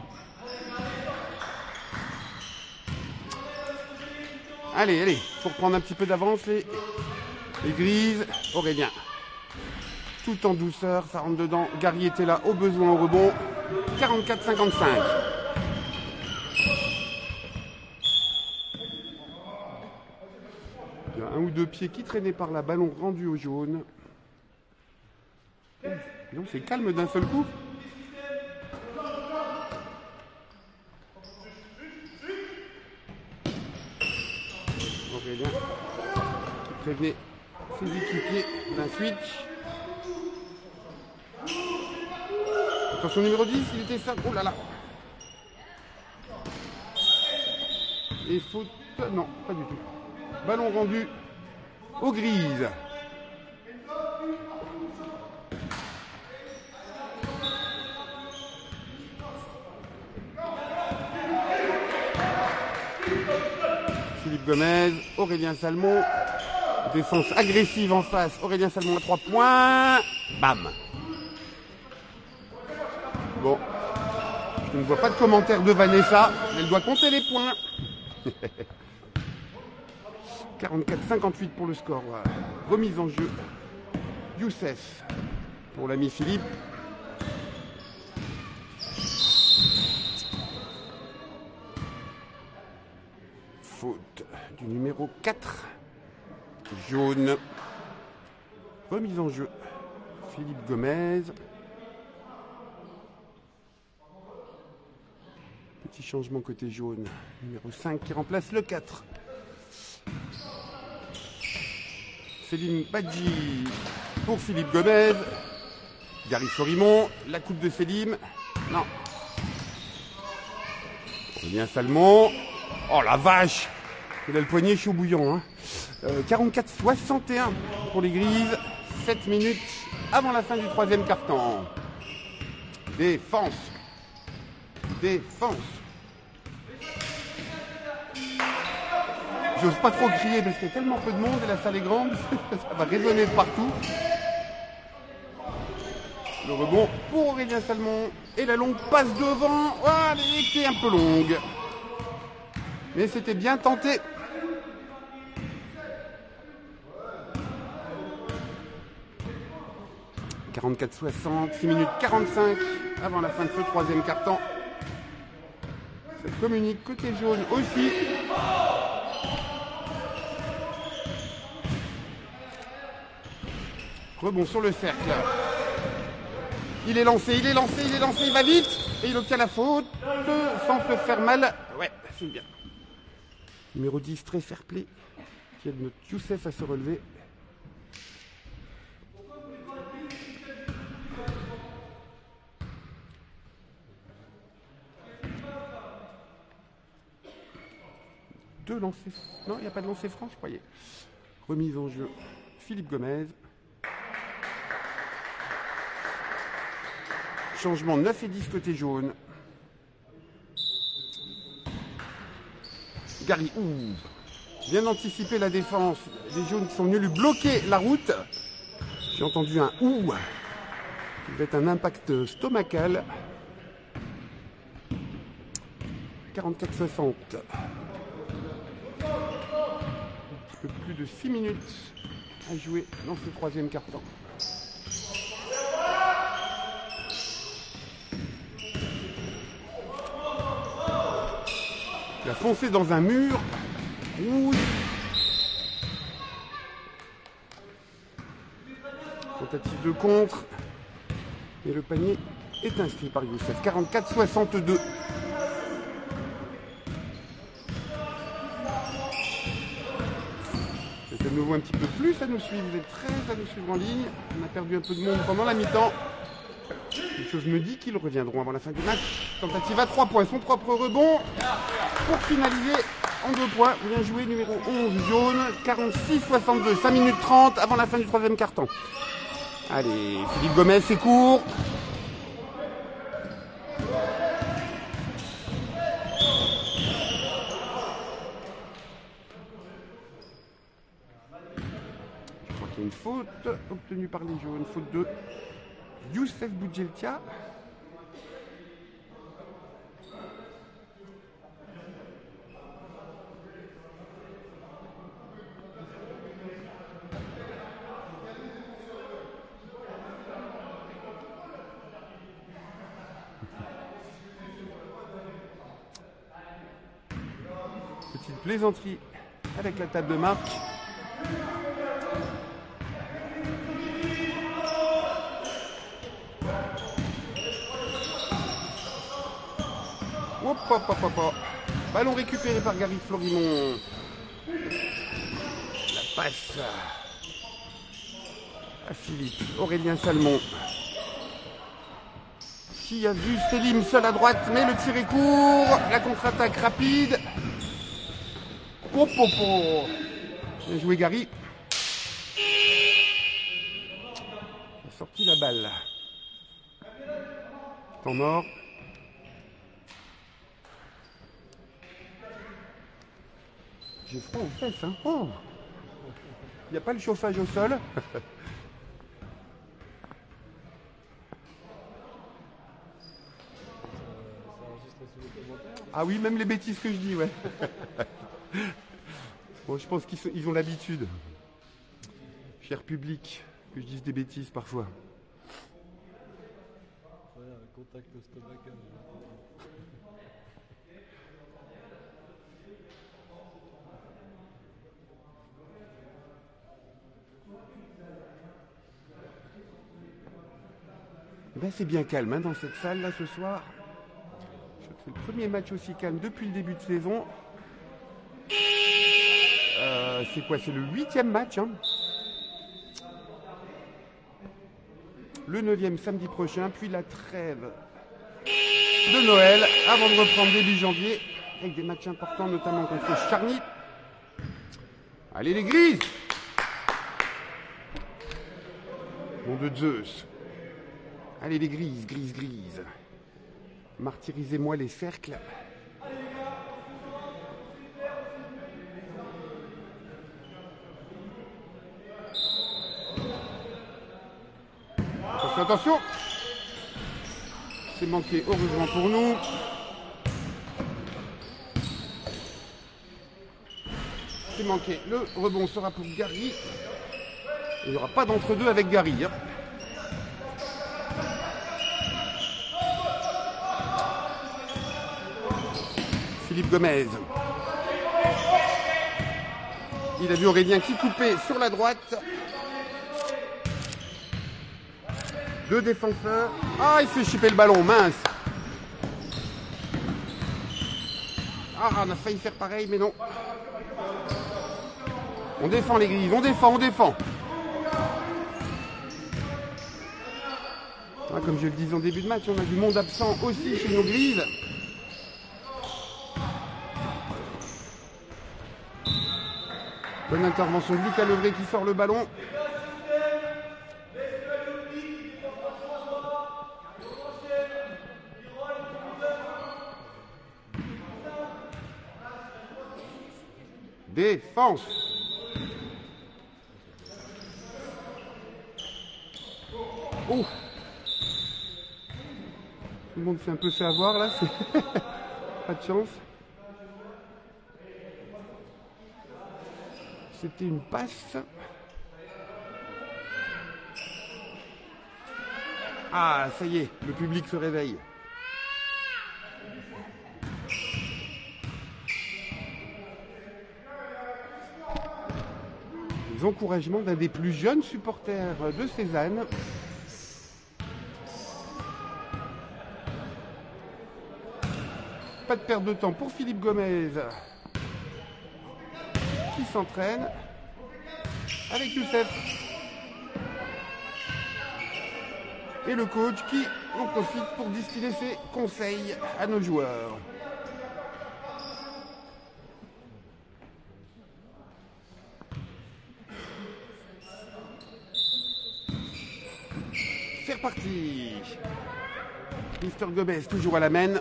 Allez, faut reprendre un petit peu d'avance les Grises. Aurélien. Tout en douceur, ça rentre dedans. Gary était là au besoin au rebond. 44-55. Il y a un ou deux pieds qui traînaient par là, ballon rendu au jaune. Non, c'est calme d'un seul coup. Aurélien qui prévenait ses équipiers d'un switch. Attention numéro 10, il était ça. Oh là là. Et faute. Non, pas du tout. Ballon rendu aux Grises. Philippe Gomez, Aurélien Salmon. Défense agressive en face. Aurélien Salmon à 3 points. Bam. Bon. Je ne vois pas de commentaire de Vanessa. Elle doit compter les points. 44-58 pour le score. Remise en jeu. Youssef pour l'ami Philippe. Faute du numéro 4. Jaune. Remise en jeu. Philippe Gomez. Petit changement côté jaune. Numéro 5 qui remplace le 4. Céline Badji pour Philippe Gomez. Gary Florimont. La coupe de Céline. Non. Aurélien Salmon. Oh la vache! Il a le poignet chaud bouillant. Hein. 44-61 pour les Grises. 7 minutes avant la fin du troisième quart-temps. Défense. J'ose pas trop crier parce qu'il y a tellement peu de monde et la salle est grande. Ça va résonner de partout. Le rebond pour Aurélien Salmon. Et la longue passe devant. Oh, elle était un peu longue. Mais c'était bien tenté. « 44-60, 6 minutes 45 avant la fin de ce troisième quart-temps. » Ça communique côté jaune aussi. Rebond sur le cercle. Il est lancé, il va vite. Et il obtient la faute sans se faire mal. Ouais, c'est bien. Numéro 10, très fair play, qui aide notre Youssef à se relever. Deux lancers. Non, il n'y a pas de lancer franc, je croyais. Remise en jeu. Philippe Gomez. Changement 9 et 10 côté jaune. Gary, bien anticipé la défense. Les jaunes qui sont venus lui bloquer la route. J'ai entendu un ouh. Qui va être un impact stomacal. 44-60. Un peu plus de 6 minutes à jouer dans ce troisième quart-temps. Il a foncé dans un mur. Oui. Tentative de contre. Et le panier est inscrit par Youssef. 44-62. C'est à nouveau un petit peu plus à nous suivre. Vous êtes 13 à nous suivre en ligne. On a perdu un peu de monde pendant la mi-temps. Quelque chose me dit qu'ils reviendront avant la fin du match. Tentative à 3 points. Son propre rebond. Pour finaliser en 2 points. Bien joué, numéro 11 jaune. 46-62. 5 minutes 30 avant la fin du troisième quart-temps. Allez, Philippe Gomez, c'est court. Je crois qu'il y a une faute obtenue par les jaunes. Faute de Youssef Boudjeltia. Petite plaisanterie avec la table de marque. Hop, hop, hop, hop, hop. Ballon récupéré par Gary Florimond. La passe à Philippe. Aurélien Salmon. Qui a vu Selim seul à droite, mais le tir est court. La contre-attaque rapide. Hop, hop, hop. Bien joué Gary. Il a sorti la balle. Temps mort. J'ai froid aux fesses, hein. Oh. Il n'y a pas le chauffage au sol. Ah oui, même les bêtises que je dis, ouais. Bon, je pense qu'ils ont l'habitude. Cher public, que je dise des bêtises parfois. Ouais, un contact stomacal. Ben, c'est bien calme hein, dans cette salle là ce soir. C'est le premier match aussi calme depuis le début de saison. C'est quoi? C'est le 8e match. Hein. Le 9e samedi prochain, puis la trêve de Noël, avant de reprendre début janvier, avec des matchs importants, notamment contre Charny. Allez les grises! Nom de Zeus. Allez les grises, grises, grises. Martyrisez-moi les cercles. Attention. C'est manqué, heureusement pour nous. C'est manqué. Le rebond sera pour Gary. Il n'y aura pas d'entre-deux avec Gary. Hein. Philippe Gomez. Il a vu Aurélien qui coupait sur la droite. Deux défenseurs. Ah, il fait chipper le ballon, mince. Ah, on a failli faire pareil, mais non. On défend les Grises, on défend, on défend. Ah, comme je le disais en début de match, on a du monde absent aussi chez nos Grises. Bonne intervention de Lucas Levray qui sort le ballon. Défense. Oh. Tout le monde s'est un peu fait avoir là, c'est pas de chance. C'était une passe. Ah, ça y est, le public se réveille. Les encouragements d'un des plus jeunes supporters de Cézanne. Pas de perte de temps pour Philippe Gomez qui s'entraîne avec Youssef. Et le coach qui en profite pour distiller ses conseils à nos joueurs. C'est reparti. Mister Gomez toujours à la main.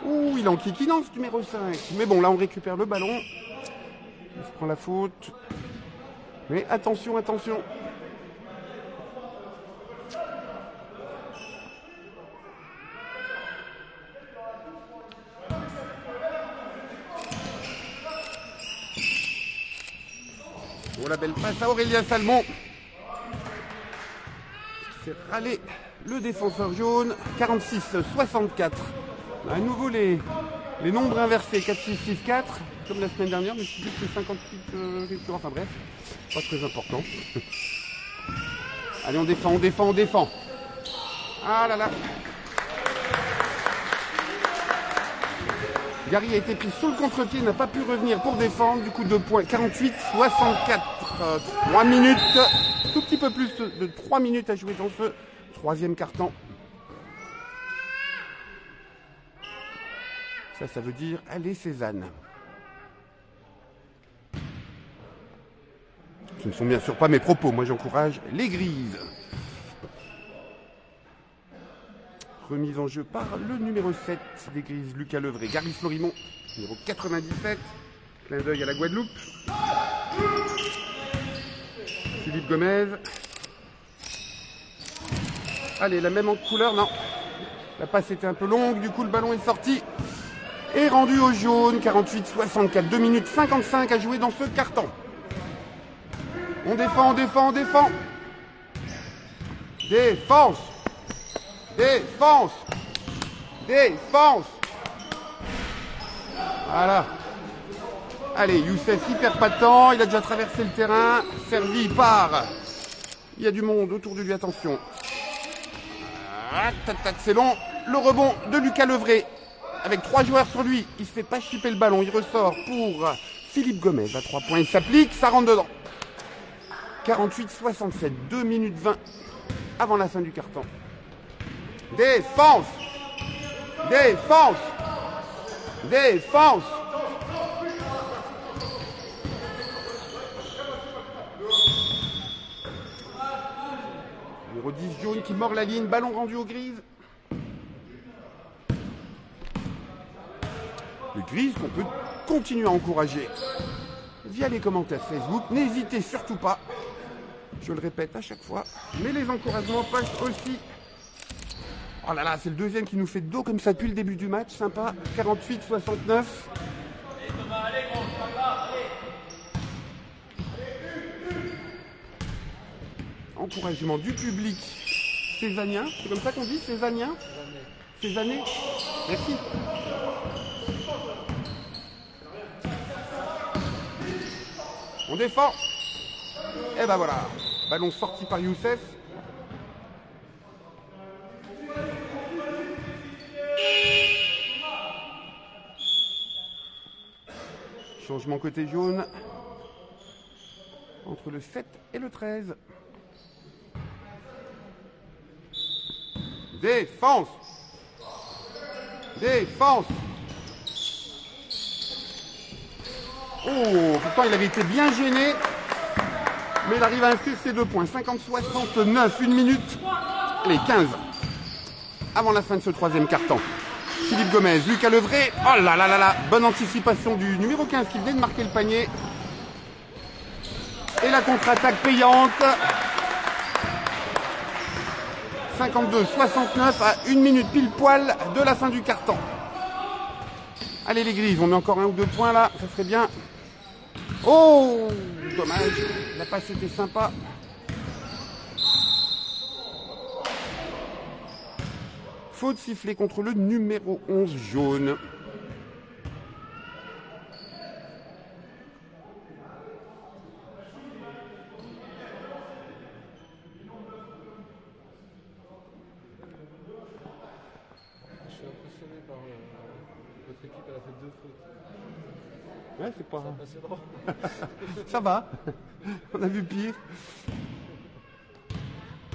Ouh, il est en kikinance numéro 5. Mais bon, là on récupère le ballon. Il se prend la faute. Mais attention, attention. Oh, la belle passe à Aurélien Salmon. C'est râlé le défenseur jaune. 46-64. À nouveau les nombres inversés. 4-6-6-4. Comme la semaine dernière. Mais je suis dit que c'est 58 lectures. Enfin bref. Pas très important. Allez, on défend, on défend, on défend. Ah là là. Gary a été pris sous le contre-pied, n'a pas pu revenir pour défendre. Du coup, 2 points. 48-64. 3 minutes. Tout petit peu plus de 3 minutes à jouer dans ce troisième quart-temps. Ça veut dire allez Cézanne. Ce ne sont bien sûr pas mes propos. Moi, j'encourage les Grises. Remise en jeu par le numéro 7 des Grises, Lucas Levray. Gary Florimont, numéro 97. Clin d'œil à la Guadeloupe. Philippe Gomez. Allez, la même en couleur, non. La passe était un peu longue, du coup le ballon est sorti. Et rendu au jaune, 48-64. 2 minutes 55 à jouer dans ce carton. On défend, on défend, on défend. Défense. Défense. Défense. Voilà. Allez, Youssef, il perd pas de temps. Il a déjà traversé le terrain. Servi par... Il y a du monde autour de lui, attention. C'est long. Le rebond de Lucas Levray. Avec 3 joueurs sur lui. Il se fait pas chipper le ballon. Il ressort pour Philippe Gomez. À 3 points, il s'applique. Ça rentre dedans. 48-67. 2 minutes 20 avant la fin du carton. Défense. Défense. Défense. Numéro 10 jaune qui mord la ligne. Ballon rendu aux Grises. Les Grises qu'on peut continuer à encourager via les commentaires Facebook. N'hésitez surtout pas. Je le répète à chaque fois. Mais les encouragements passent aussi. Oh là là, c'est le deuxième qui nous fait de dos comme ça depuis le début du match. Sympa. 48-69. Encouragement du public cézannien. C'est comme ça qu'on dit, cézannien? Cézanné. Merci. On défend. Et ben voilà. Ballon sorti par Youssef. Changement côté jaune. Entre le 7 et le 13. Défense. Défense. Oh, pourtant il avait été bien gêné. Mais il arrive à inscrire ses 2 points. 50-69, 1 minute. Allez, 15. Avant la fin de ce troisième quart-temps. Philippe Gomez, Lucas Levray. Oh là là là là. Bonne anticipation du numéro 15 qui venait de marquer le panier. Et la contre-attaque payante. 52-69 à 1 minute pile poil de la fin du quart-temps. Allez les Grises, on met encore 1 ou 2 points là, ça serait bien. Oh, dommage, la passe était sympa. Faute sifflée contre le numéro 11 jaune. Je suis impressionné par votre équipe, elle a fait 2 fautes. Ouais, c'est pas... C'est drôle. Ça va, on a vu pire.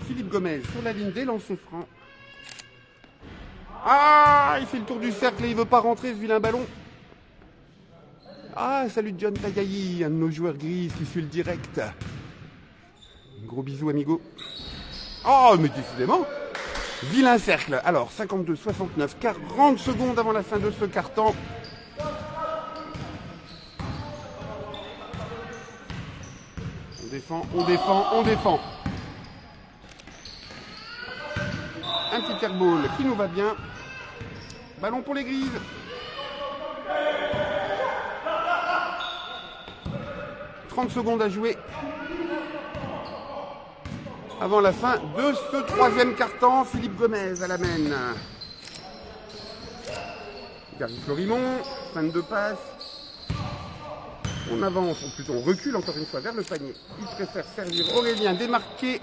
Philippe Gomez sur la ligne des lancers francs. Ah, il fait le tour du cercle et il veut pas rentrer ce vilain ballon. Ah, salut John Tagayi, un de nos joueurs grises qui suit le direct. Gros bisous amigo. Oh, mais décidément, vilain cercle. Alors, 52-69, 40 secondes avant la fin de ce quart-temps. On défend, on défend, on défend. Un petit airball qui nous va bien. Ballon pour les Grises. « 30 secondes à jouer avant la fin de ce troisième quart-temps. Philippe Gomez à la mène. Gary Florimont, 22 passes. On avance, ou plutôt on recule encore une fois vers le panier. Il préfère servir Aurélien démarqué.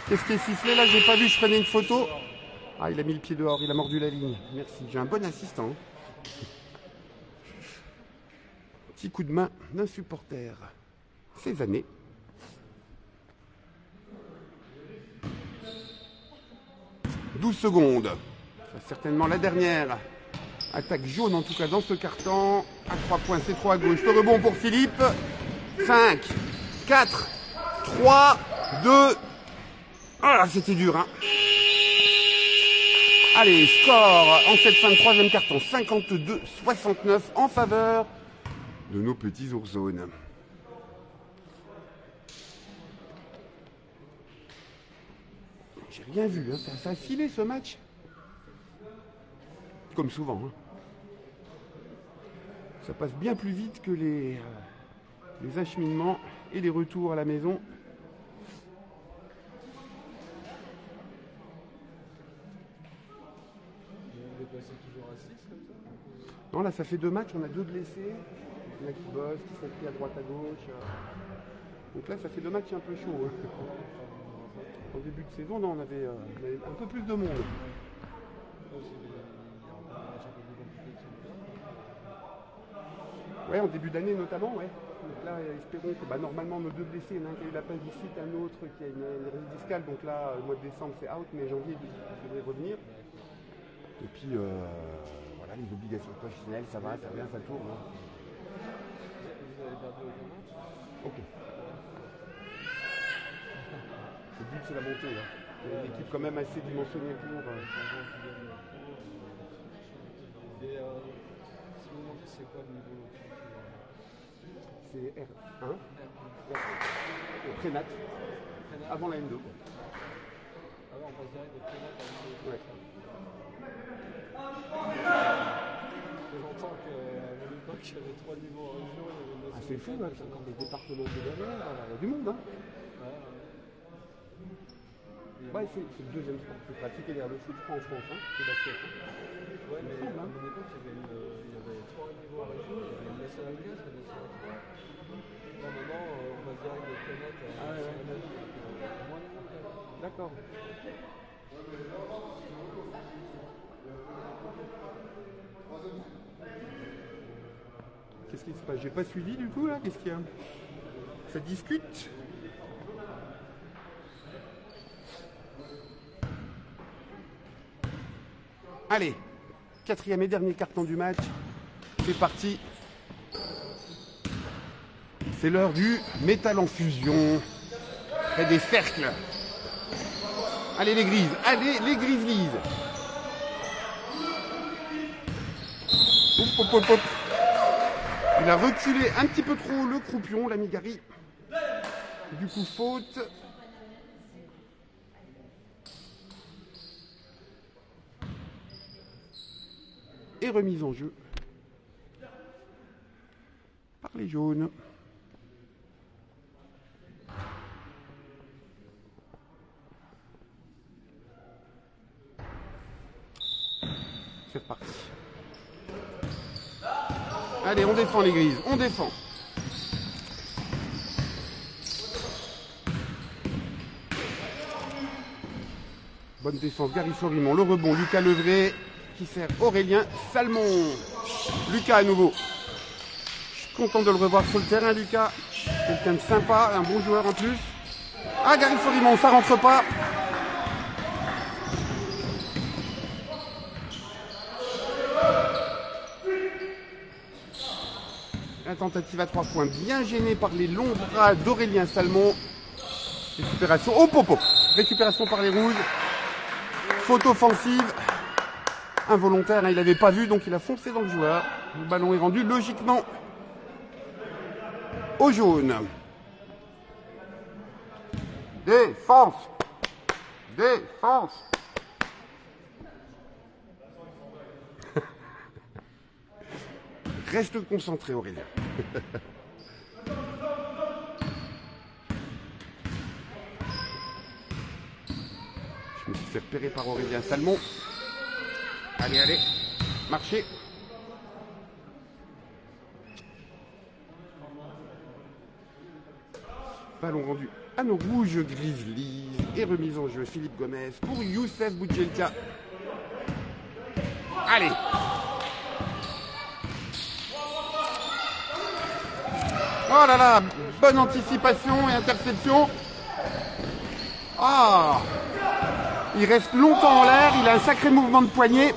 Qu'est-ce qui est sifflé là? J'ai pas vu, je prenais une photo. Ah, il a mis le pied dehors, il a mordu la ligne. Merci, j'ai un bon assistant. Petit coup de main d'un supporter. Ces années. « 12 secondes. C'est certainement la dernière. Attaque jaune en tout cas dans ce carton. À 3 points, c'est 3 à gauche. Le rebond pour Philippe. 5, 4, 3, 2. Ah, c'était dur, hein. Allez, score en cette fin de troisième carton. 52-69 en faveur de nos petits oursaunes. J'ai rien vu, hein. Ça a filé ce match. Comme souvent. Hein. Ça passe bien plus vite que les acheminements et les retours à la maison. On est passé toujours à 6 comme ça? Non, là, ça fait 2 matchs, on a 2 blessés. Il y en a qui bossent, qui sont pris à droite à gauche. Donc là, ça fait 2 matchs un peu chauds. Hein. En début de saison, non, on avait un peu plus de monde. Ouais, en début d'année notamment, ouais. Donc là, espérons que normalement nos 2 blessés, il y en a un qui a eu l'appendicite, un autre qui a une hernie discale. Donc là, le mois de décembre, c'est out, mais janvier, il devrait revenir. Et puis, voilà, les obligations professionnelles, ça va, ça vient, ça tourne. Hein. Vous avez perdu aucun match? Ok. Le but, c'est la montée. Hein. Il y a une équipe quand même assez dimensionnée pour... Et ce moment, c'est quoi le niveau? C'est R1. Prénat. Avant la N2. Ah ouais, on passe direct de Prénat à N2. Ouais. Ça fait longtemps qu'à l'époque, il y avait 3 niveaux en région. Ah, c'est fou, là, encore des départements de derrière, il y a du monde. Hein. Ouais. Et Ouais, c'est le deuxième sport le plus pratiqué derrière le foot en France, hein, le basket. Hein. Ouais, mais à mon époque, il y avait 3 niveaux à région, il y avait le national 4 et le national 3. Là, maintenant, on va direct de planète à national 4. Moins de monde. D'accord. Qu'est-ce qui se passe? J'ai pas suivi du coup là, qu'est-ce qu'il y a? Ça discute? Allez, quatrième et dernier carton du match. C'est parti. C'est l'heure du métal en fusion. Près des cercles. Allez les grises, allez les grizzlies. Hop, hop, hop, hop. Il a reculé un petit peu trop le croupion, l'ami Gary. Du coup, faute. Et remise en jeu par les jaunes. C'est reparti. Allez, on défend les grises, on défend. Bonne défense, Gary Florimont. Le rebond, Lucas Levray qui sert Aurélien Salmon. Lucas à nouveau. Je suis content de le revoir sur le terrain, Lucas. Quelqu'un de sympa, un bon joueur en plus. Ah, Gary Florimont, ça rentre pas. La tentative à 3 points, bien gênée par les longs bras d'Aurélien Salmon. Récupération, oh, pop, pop. Récupération par les rouges. Faute offensive. Involontaire, hein, il n'avait pas vu, donc il a foncé dans le joueur. Le ballon est rendu logiquement au jaune. Défense. Défense. Reste concentré, Aurélien. Je me suis fait repérer par Aurélien Salmon. Allez, allez, marchez. Ballon rendu à nos rouges grizzlies et remise en jeu Philippe Gomez pour Youssef Boudjelka. Allez. Oh là là, bonne anticipation et interception. Ah, il reste longtemps en l'air, il a un sacré mouvement de poignet.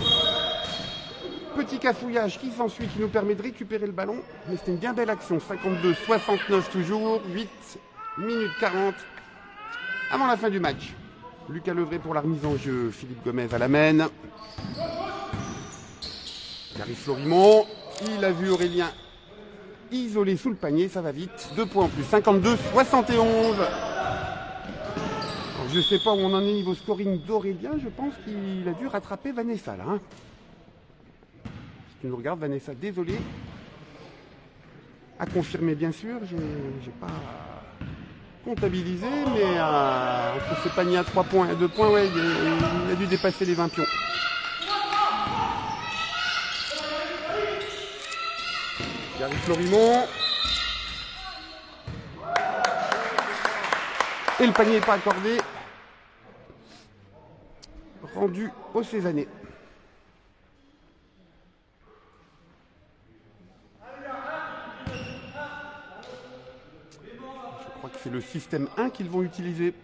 Petit cafouillage qui s'ensuit, qui nous permet de récupérer le ballon. Mais c'était une bien belle action, 52-69 toujours, 8 minutes 40 avant la fin du match. Lucas Levray pour la remise en jeu, Philippe Gomez à la main. Gary Florimont, il a vu Aurélien isolé sous le panier, ça va vite. 2 points en plus, 52-71. Je ne sais pas où on en est niveau scoring d'Aurélien, je pense qu'il a dû rattraper Vanessa là. Hein. Si tu nous regardes, Vanessa, désolé. À confirmer bien sûr, j'ai pas comptabilisé, mais entre ce panier à 3 points et à 2 points, ouais, il a dû dépasser les 20 pions. Gary Florimont. Et le panier n'est pas accordé. Rendu au Cézanais. Je crois que c'est le système 1 qu'ils vont utiliser.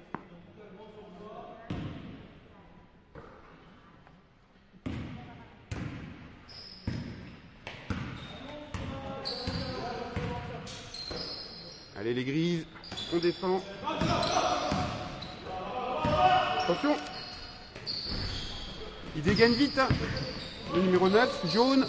Allez les grises, on défend. Attention. Il dégaine vite. Hein. Le numéro 9, jaune.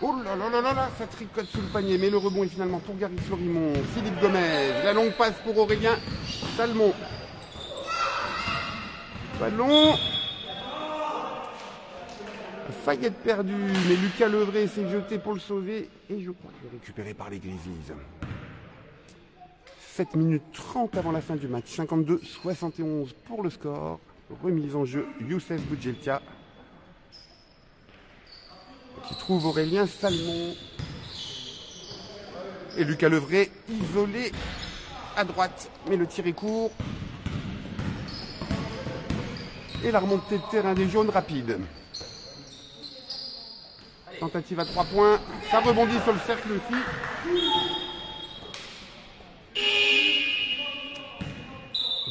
Oh là là là là là, ça tricote sous le panier. Mais le rebond est finalement pour Gary Florimont. Philippe Gomez. La longue passe pour Aurélien Salmon. Ballon. failli être perdu, mais Lucas Levray s'est jeté pour le sauver et je crois qu'il est récupéré par les Grizzlies. 7 minutes 30 avant la fin du match, 52-71 pour le score. Remise en jeu, Youssef Boudjeltia qui trouve Aurélien Salmon. Et Lucas Levray isolé à droite, mais le tir est court. Et la remontée de terrain des jaunes rapide. Tentative à 3 points, ça rebondit sur le cercle aussi.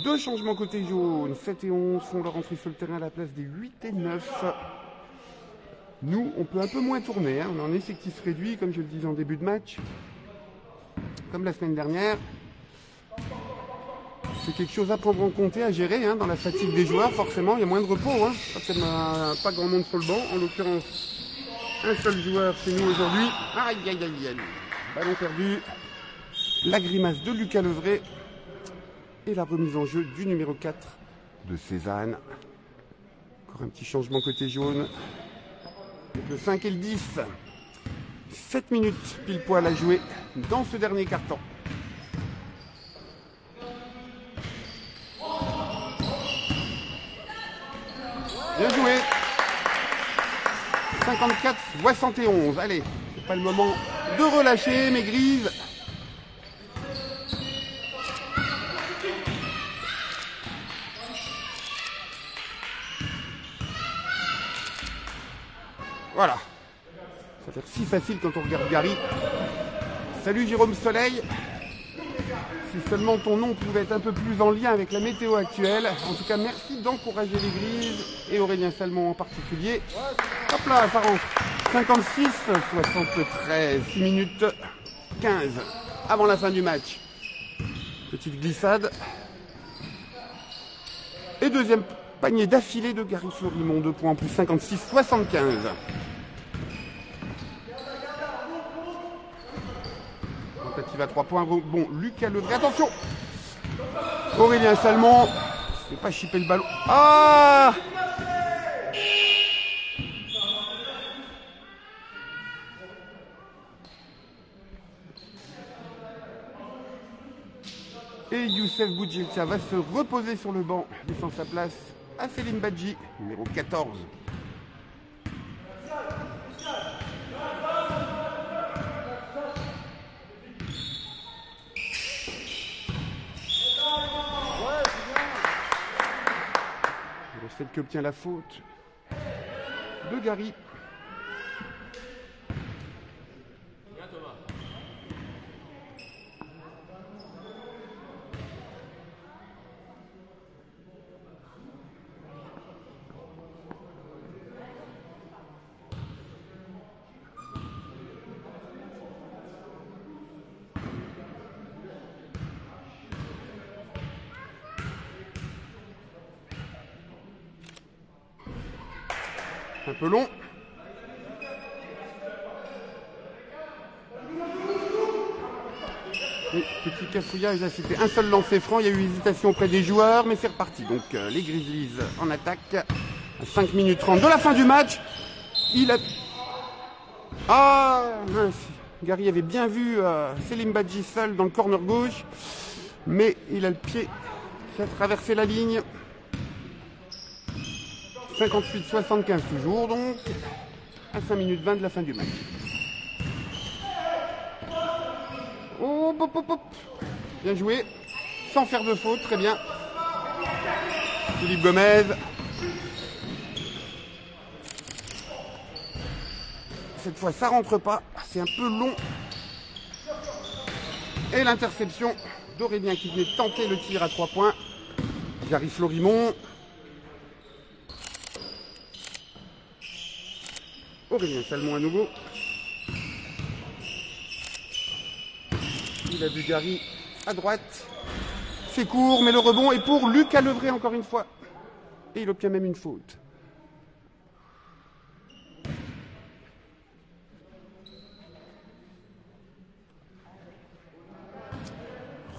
Deux changements côté jaune, 7 et 11 font leur entrée sur le terrain à la place des 8 et 9. Nous, on peut un peu moins tourner, hein. On a un effectif réduit, comme je le disais en début de match. Comme la semaine dernière. C'est quelque chose à prendre en compte et à gérer, hein, dans la fatigue des joueurs. Forcément, il y a moins de repos. Hein. Quand il n'y a pas grand monde sur le banc, en l'occurrence, un seul joueur chez nous aujourd'hui. Aïe, aïe, aïe, aïe. Ballon perdu. La grimace de Lucas Levray. Et la remise en jeu du numéro 4 de Cézanne. Encore un petit changement côté jaune. Avec le 5 et le 10. 7 minutes pile poil à jouer dans ce dernier quart-temps. Bien joué. 54-71. Allez, c'est pas le moment de relâcher mes grises. Voilà. Ça a l'air si facile quand on regarde Gary. Salut Jérôme Soleil. Si seulement ton nom pouvait être un peu plus en lien avec la météo actuelle. En tout cas, merci d'encourager les Grises et Aurélien Salmon en particulier. Hop là, ça rentre. 56-73, 6 minutes 15 avant la fin du match. Petite glissade. Et deuxième panier d'affilée de Gary Florimond. 2 points en plus, 56-75. Tentative à 3 points. Bon, Lucas Levray. Attention! Aurélien Salmon. Il ne pas chipper le ballon. Ah! Et Youssef Boudjeltia va se reposer sur le banc, laissant sa place à Selim Badji, numéro 14. Celle qui obtient la faute de Gary. Bien Thomas. Un peu long. Oui, petit cafouillage, là c'était un seul lancer franc, il y a eu hésitation auprès des joueurs, mais c'est reparti. Donc les Grizzlies en attaque à 5 minutes 30 de la fin du match. Il a... Ah mince. Gary avait bien vu Selim Badji seul dans le corner gauche, mais il a le pied qui a traversé la ligne. 58-75 toujours, donc, à 5 minutes 20 de la fin du match. Oh, hop, hop, hop. Bien joué, sans faire de faute, très bien. Philippe Gomez. Cette fois, ça rentre pas, c'est un peu long. Et l'interception d'Aurélien qui venait tenter le tir à 3 points. Gary Florimond. Aurélien Salmon à nouveau. Il a vu Gary à droite. C'est court, mais le rebond est pour Lucas Levray encore une fois. Et il obtient même une faute.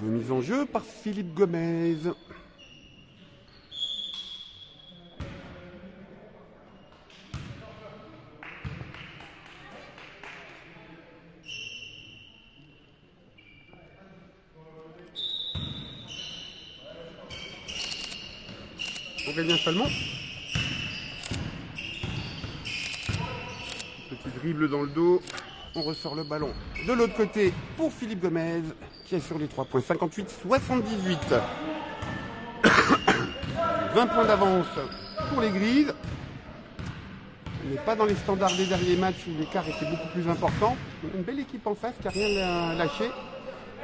Remise en jeu par Philippe Gomez. Aurélien Salmon. Petit dribble dans le dos. On ressort le ballon de l'autre côté pour Philippe Gomez qui est sur les 3 points. 58-78. 20 points d'avance pour les Grises. On n'est pas dans les standards des derniers matchs où l'écart était beaucoup plus important. Une belle équipe en face qui n'a rien lâché.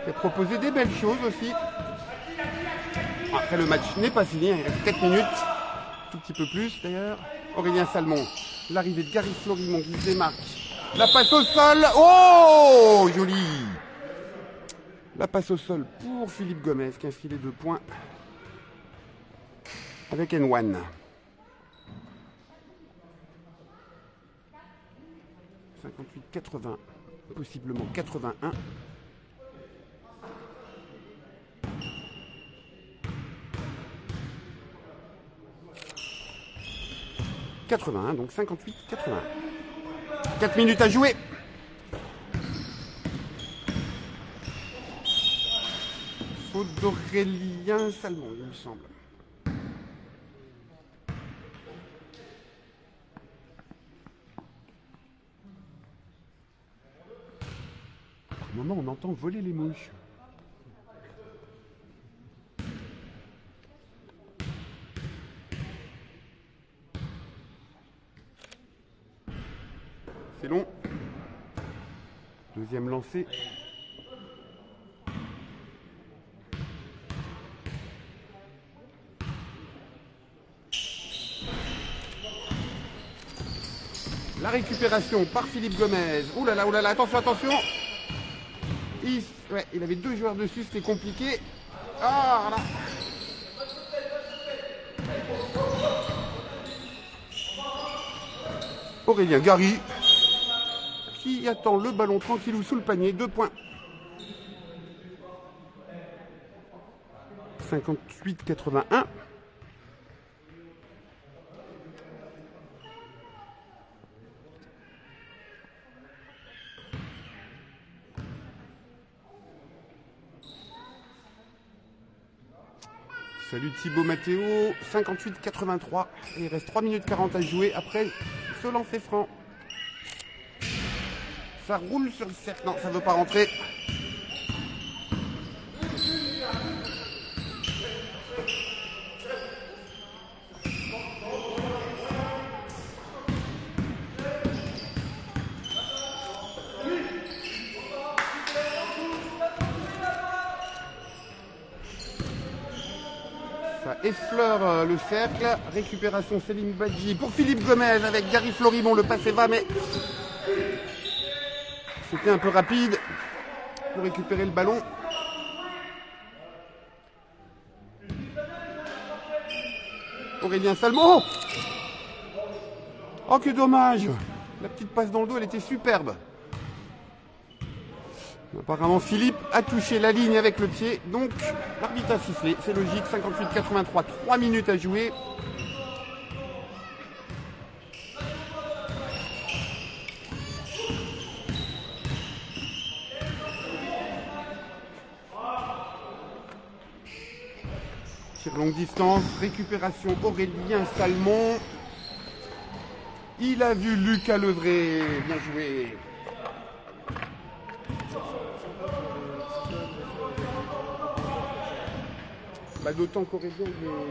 Qui a proposé des belles choses aussi. Après le match n'est pas fini, il reste 4 minutes. Tout petit peu plus d'ailleurs. Aurélien Salmon. L'arrivée de Gary Florimond qui se démarque. La passe au sol. Oh, joli. La passe au sol pour Philippe Gomez qui inscrit les 2 points avec N1. 58-80, possiblement 81. Donc 58-81. 4 minutes à jouer. Faute d'Aurélien Salmon, il me semble. Par moment, on entend voler les mouches. C'est long. Deuxième lancé. La récupération par Philippe Gomez. Ouh là là, attention, attention. Il avait 2 joueurs dessus, c'était compliqué. Ah là. Aurélien Gary qui attend le ballon tranquillou sous le panier. 2 points. 58-81. Salut Thibaut Mathéo, 58-83. Il reste 3 minutes 40 à jouer après ce lancer franc. Ça roule sur le cercle. Non, ça ne veut pas rentrer. Ça effleure le cercle. Récupération Céline Badji pour Philippe Gomez avec Gary Florimond. Le passé va, mais c'était un peu rapide pour récupérer le ballon. Aurélien Salmon. Oh, que dommage. La petite passe dans le dos, elle était superbe. Apparemment, Philippe a touché la ligne avec le pied. Donc, l'arbitre a sifflé. C'est logique. 58-83. 3 minutes à jouer. Tir longue distance. Récupération Aurélien Salmon. Il a vu Lucas Levray. Bien joué. Bah, d'autant qu'Aurélien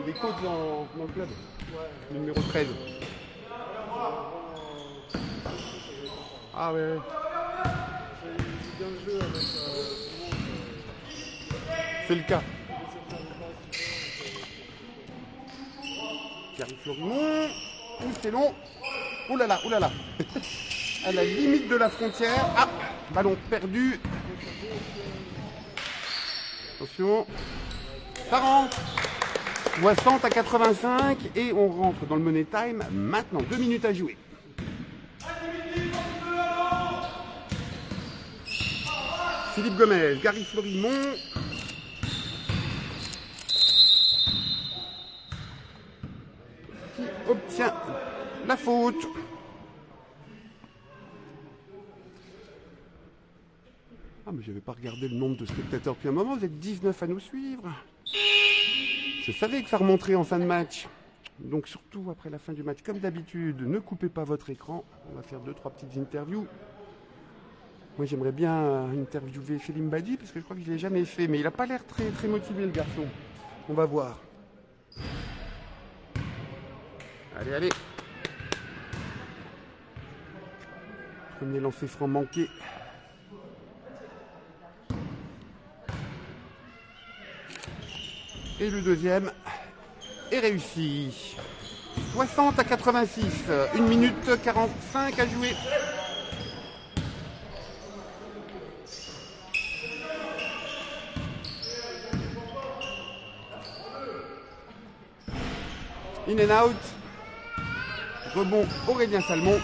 il est coach dans le club. Ouais. Numéro 13. Ah ouais. C'est bien le jeu avec tout le monde. C'est le cas. Gary Florimond. Ouh, c'est long. Ouh là là, ouh là là. À la limite de la frontière. Ah, ballon perdu. Attention. Ça rentre. 60-85 et on rentre dans le money time. Maintenant, 2 minutes à jouer. Philippe Gomez, Gary Florimond. Qui obtient la faute. Ah, mais j'avais pas regardé le nombre de spectateurs depuis un moment. Vous êtes 19 à nous suivre. Je savais que ça remonterait en fin de match. Donc surtout après la fin du match, comme d'habitude, ne coupez pas votre écran. On va faire 2-3 petites interviews. Moi j'aimerais bien interviewer Selim Badi parce que je crois que je ne l'ai jamais fait, mais il n'a pas l'air très motivé le garçon. On va voir. Allez, allez. Premier lancer franc manqué. Et le deuxième est réussi. 60 à 86. 1 minute 45 à jouer. In and out. Rebond Aurélien Salmon.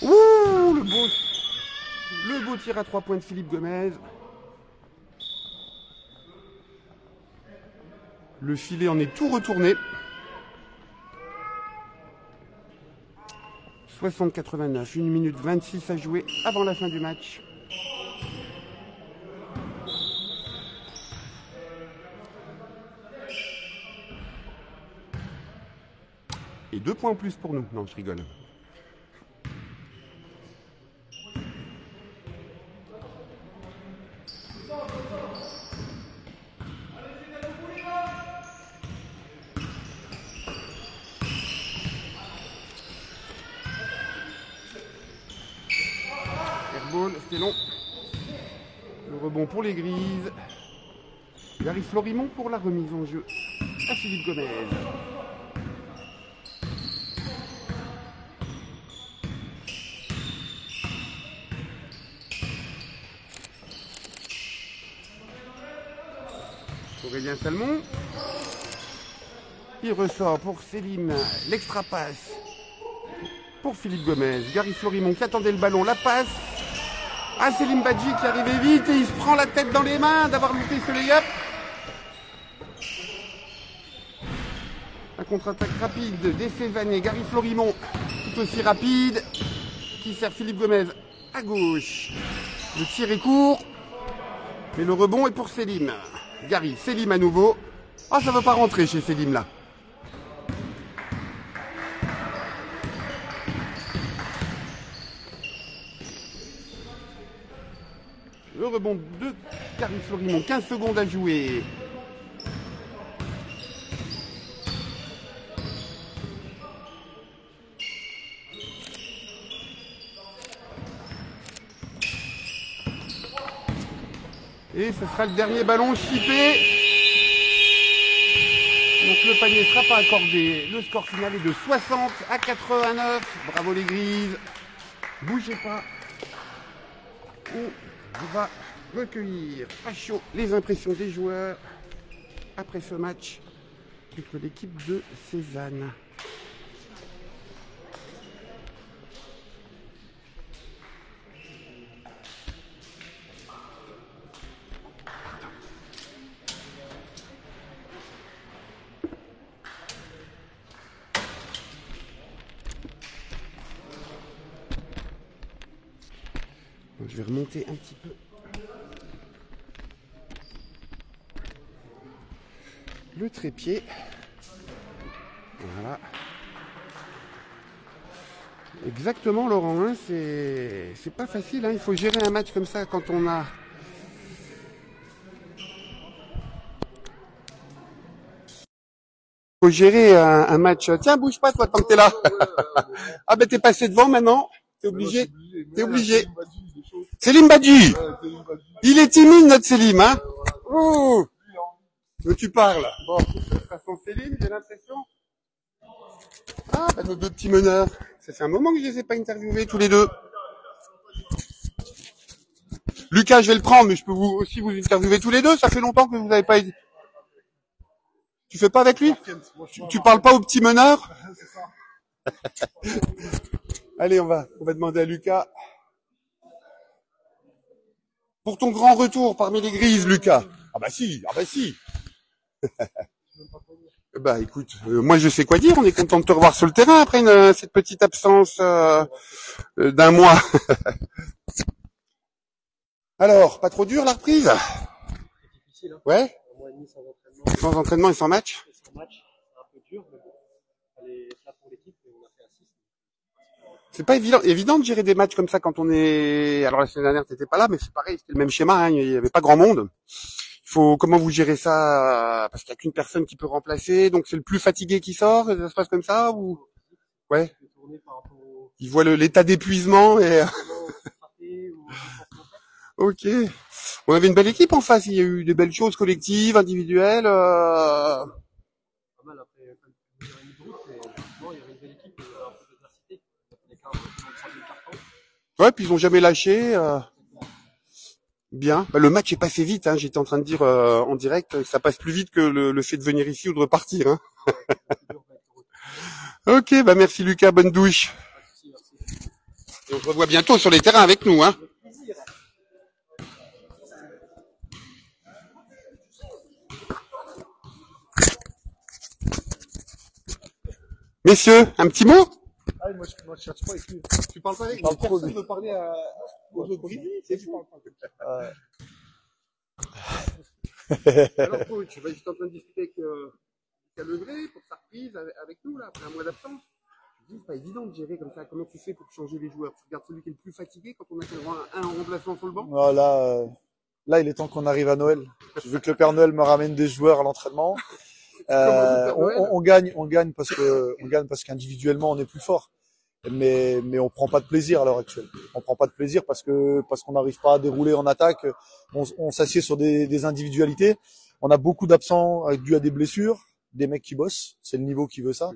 Ouh, le beau tir à 3 points de Philippe Gomez. Le filet en est tout retourné. 60-89, 1 minute 26 à jouer avant la fin du match. Et 2 points en plus pour nous. Non, je rigole. Airball, c'était long. Le rebond pour les Grises. Gary Florimont pour la remise en jeu à Philippe Gomez. Aurélien Salmon. Il ressort pour Selim. L'extra passe pour Philippe Gomez. Gary Florimont qui attendait le ballon. La passe à Selim Badi qui arrivait vite et il se prend la tête dans les mains d'avoir loupé ce lay-up. Un contre-attaque rapide des Cézannais. Gary Florimont tout aussi rapide qui sert Philippe Gomez à gauche. Le tir est court mais le rebond est pour Selim. Gary, Selim à nouveau. Ah, ça ne veut pas rentrer chez Selim là. Le rebond de Gary Florimont. 15 secondes à jouer. Et ce sera le dernier ballon chippé. Donc le panier ne sera pas accordé. Le score final est de 60 à 89. Bravo les Grises. Bougez pas. On va recueillir à chaud les impressions des joueurs après ce match contre l'équipe de Cézanne. Je vais remonter un petit peu. Le trépied. Voilà. Exactement Laurent, hein, c'est pas facile, hein, il faut gérer un match comme ça quand on a... Il faut gérer un match... Tiens, bouge pas toi tant que t'es là. Ah ben t'es passé devant maintenant, t'es obligé. T'es obligé. Selim Badi. Il est timide notre Selim, hein. Oh. Que tu parles. Bon, ce sera son Selim, j'ai l'impression. Ah, bah nos deux petits meneurs. Ça fait un moment que je les ai pas interviewés tous les deux. Lucas, je vais le prendre, mais je peux vous aussi vous interviewer tous les deux. Ça fait longtemps que vous n'avez pas été. Tu fais pas avec lui? Tu parles pas au petit meneur? Allez, on va demander à Lucas. Pour ton grand retour parmi les Grises, Lucas. Ah bah si. Bah écoute, moi je sais quoi dire, on est content de te revoir sur le terrain après cette petite absence d'un mois. Alors, pas trop dur la reprise? Difficile, hein. Ouais. Moi, et demi sans entraînement. Sans entraînement et sans match? Et sans match, c'est un peu dur, mais bon, elle est là pour l'équipe et on a fait assist. C'est pas évident de gérer des matchs comme ça quand on est... Alors la semaine dernière, t'étais pas là, mais c'est pareil, c'était le même schéma, hein, il y avait pas grand monde. Comment vous gérez ça? Parce qu'il y a qu'une personne qui peut remplacer, donc c'est le plus fatigué qui sort, et ça se passe comme ça, ou? Ouais. Il voit l'état d'épuisement et... Ok. On avait une belle équipe en face, il y a eu des belles choses collectives, individuelles. Pas mal après, il y avait une belle équipe, il y avait un peu d'adversité. Ouais, puis ils ont jamais lâché. Bien. Bah, le match est passé vite, hein. J'étais en train de dire en direct que ça passe plus vite que le fait de venir ici ou de repartir. Hein. Ok, bah merci Lucas, bonne douche. Et on se revoit bientôt sur les terrains avec nous. Hein. Messieurs, un petit mot? Ah, moi je cherche pas ici. Tu parles pas avec moi. Personne veut parler aux autres Grizzlies, c'est fou. Alors coach, j'étais en train de discuter avec Legré pour sa reprise avec nous là, après un mois d'absence. Je dis, c'est pas évident de gérer comme ça. Comment tu fais pour changer les joueurs? Tu regardes celui qui est le plus fatigué quand on a un remplaçant sur le banc? Non, là, il est temps qu'on arrive à Noël. Je veux que le Père Noël me ramène des joueurs à l'entraînement. On gagne parce qu'individuellement on est plus fort. Mais on prend pas de plaisir à l'heure actuelle. On prend pas de plaisir parce qu'on n'arrive pas à dérouler en attaque. On s'assied sur des individualités. On a beaucoup d'absents dus à des blessures, des mecs qui bossent. C'est le niveau qui veut ça.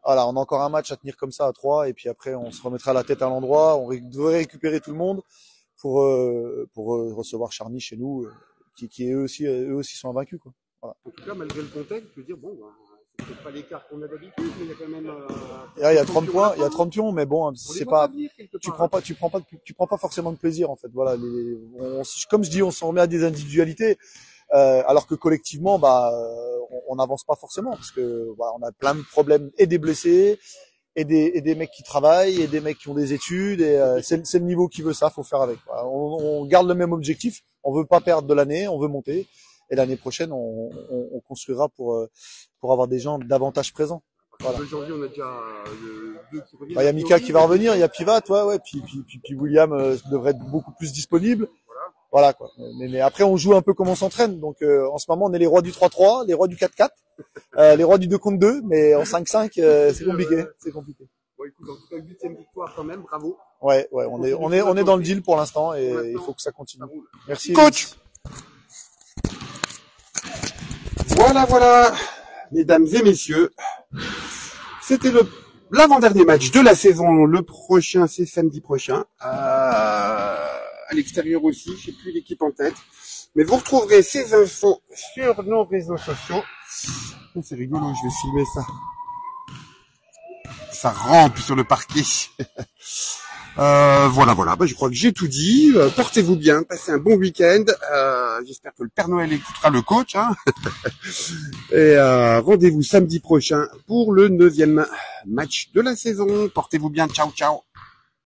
Voilà, on a encore un match à tenir comme ça à 3 et puis après on se remettra la tête à l'endroit. On devrait récupérer tout le monde pour recevoir Charny chez nous, qui eux aussi sont invaincus quoi. Voilà. En tout cas, malgré le contexte, je veux dire bon. C'est peut-être pas l'écart qu'on a d'habitude, mais il y a quand même. Il y a 30 points, il y a 30 pions, mais bon, c'est pas. Tu prends pas forcément de plaisir en fait. Voilà, comme je dis, on s'en remet à des individualités, alors que collectivement, on n'avance pas forcément parce que voilà, on a plein de problèmes et des blessés et des mecs qui travaillent et des mecs qui ont des études et c'est le niveau qui veut ça, faut faire avec. Voilà, on garde le même objectif, on veut pas perdre de l'année, on veut monter. Et l'année prochaine, on construira pour avoir des gens davantage présents. Voilà. Aujourd'hui, on a déjà deux qui reviennent. Il y a Mika qui va revenir, il y a Pivat, ouais, puis William devrait être beaucoup plus disponible. Voilà quoi. Mais après, on joue un peu comme on s'entraîne. Donc en ce moment, on est les rois du 3-3, les rois du 4-4, les rois du 2 contre 2, mais en 5-5, c'est compliqué. C'est compliqué. Bon, écoute, en tout cas, 8e victoire quand même, bravo. Ouais, on est dans le deal pour l'instant et il faut que ça continue. Merci. Coach. Voilà, mesdames et messieurs, c'était l'avant-dernier match de la saison. Le prochain, c'est samedi prochain, à l'extérieur aussi, je sais plus l'équipe en tête. Mais vous retrouverez ces infos sur nos réseaux sociaux. Oh, c'est rigolo, je vais filmer ça. Ça rampe sur le parquet. Voilà. Bah, je crois que j'ai tout dit. Portez-vous bien, passez un bon week-end. J'espère que le Père Noël écoutera le coach. Hein. Et rendez-vous samedi prochain pour le 9e match de la saison. Portez-vous bien. Ciao.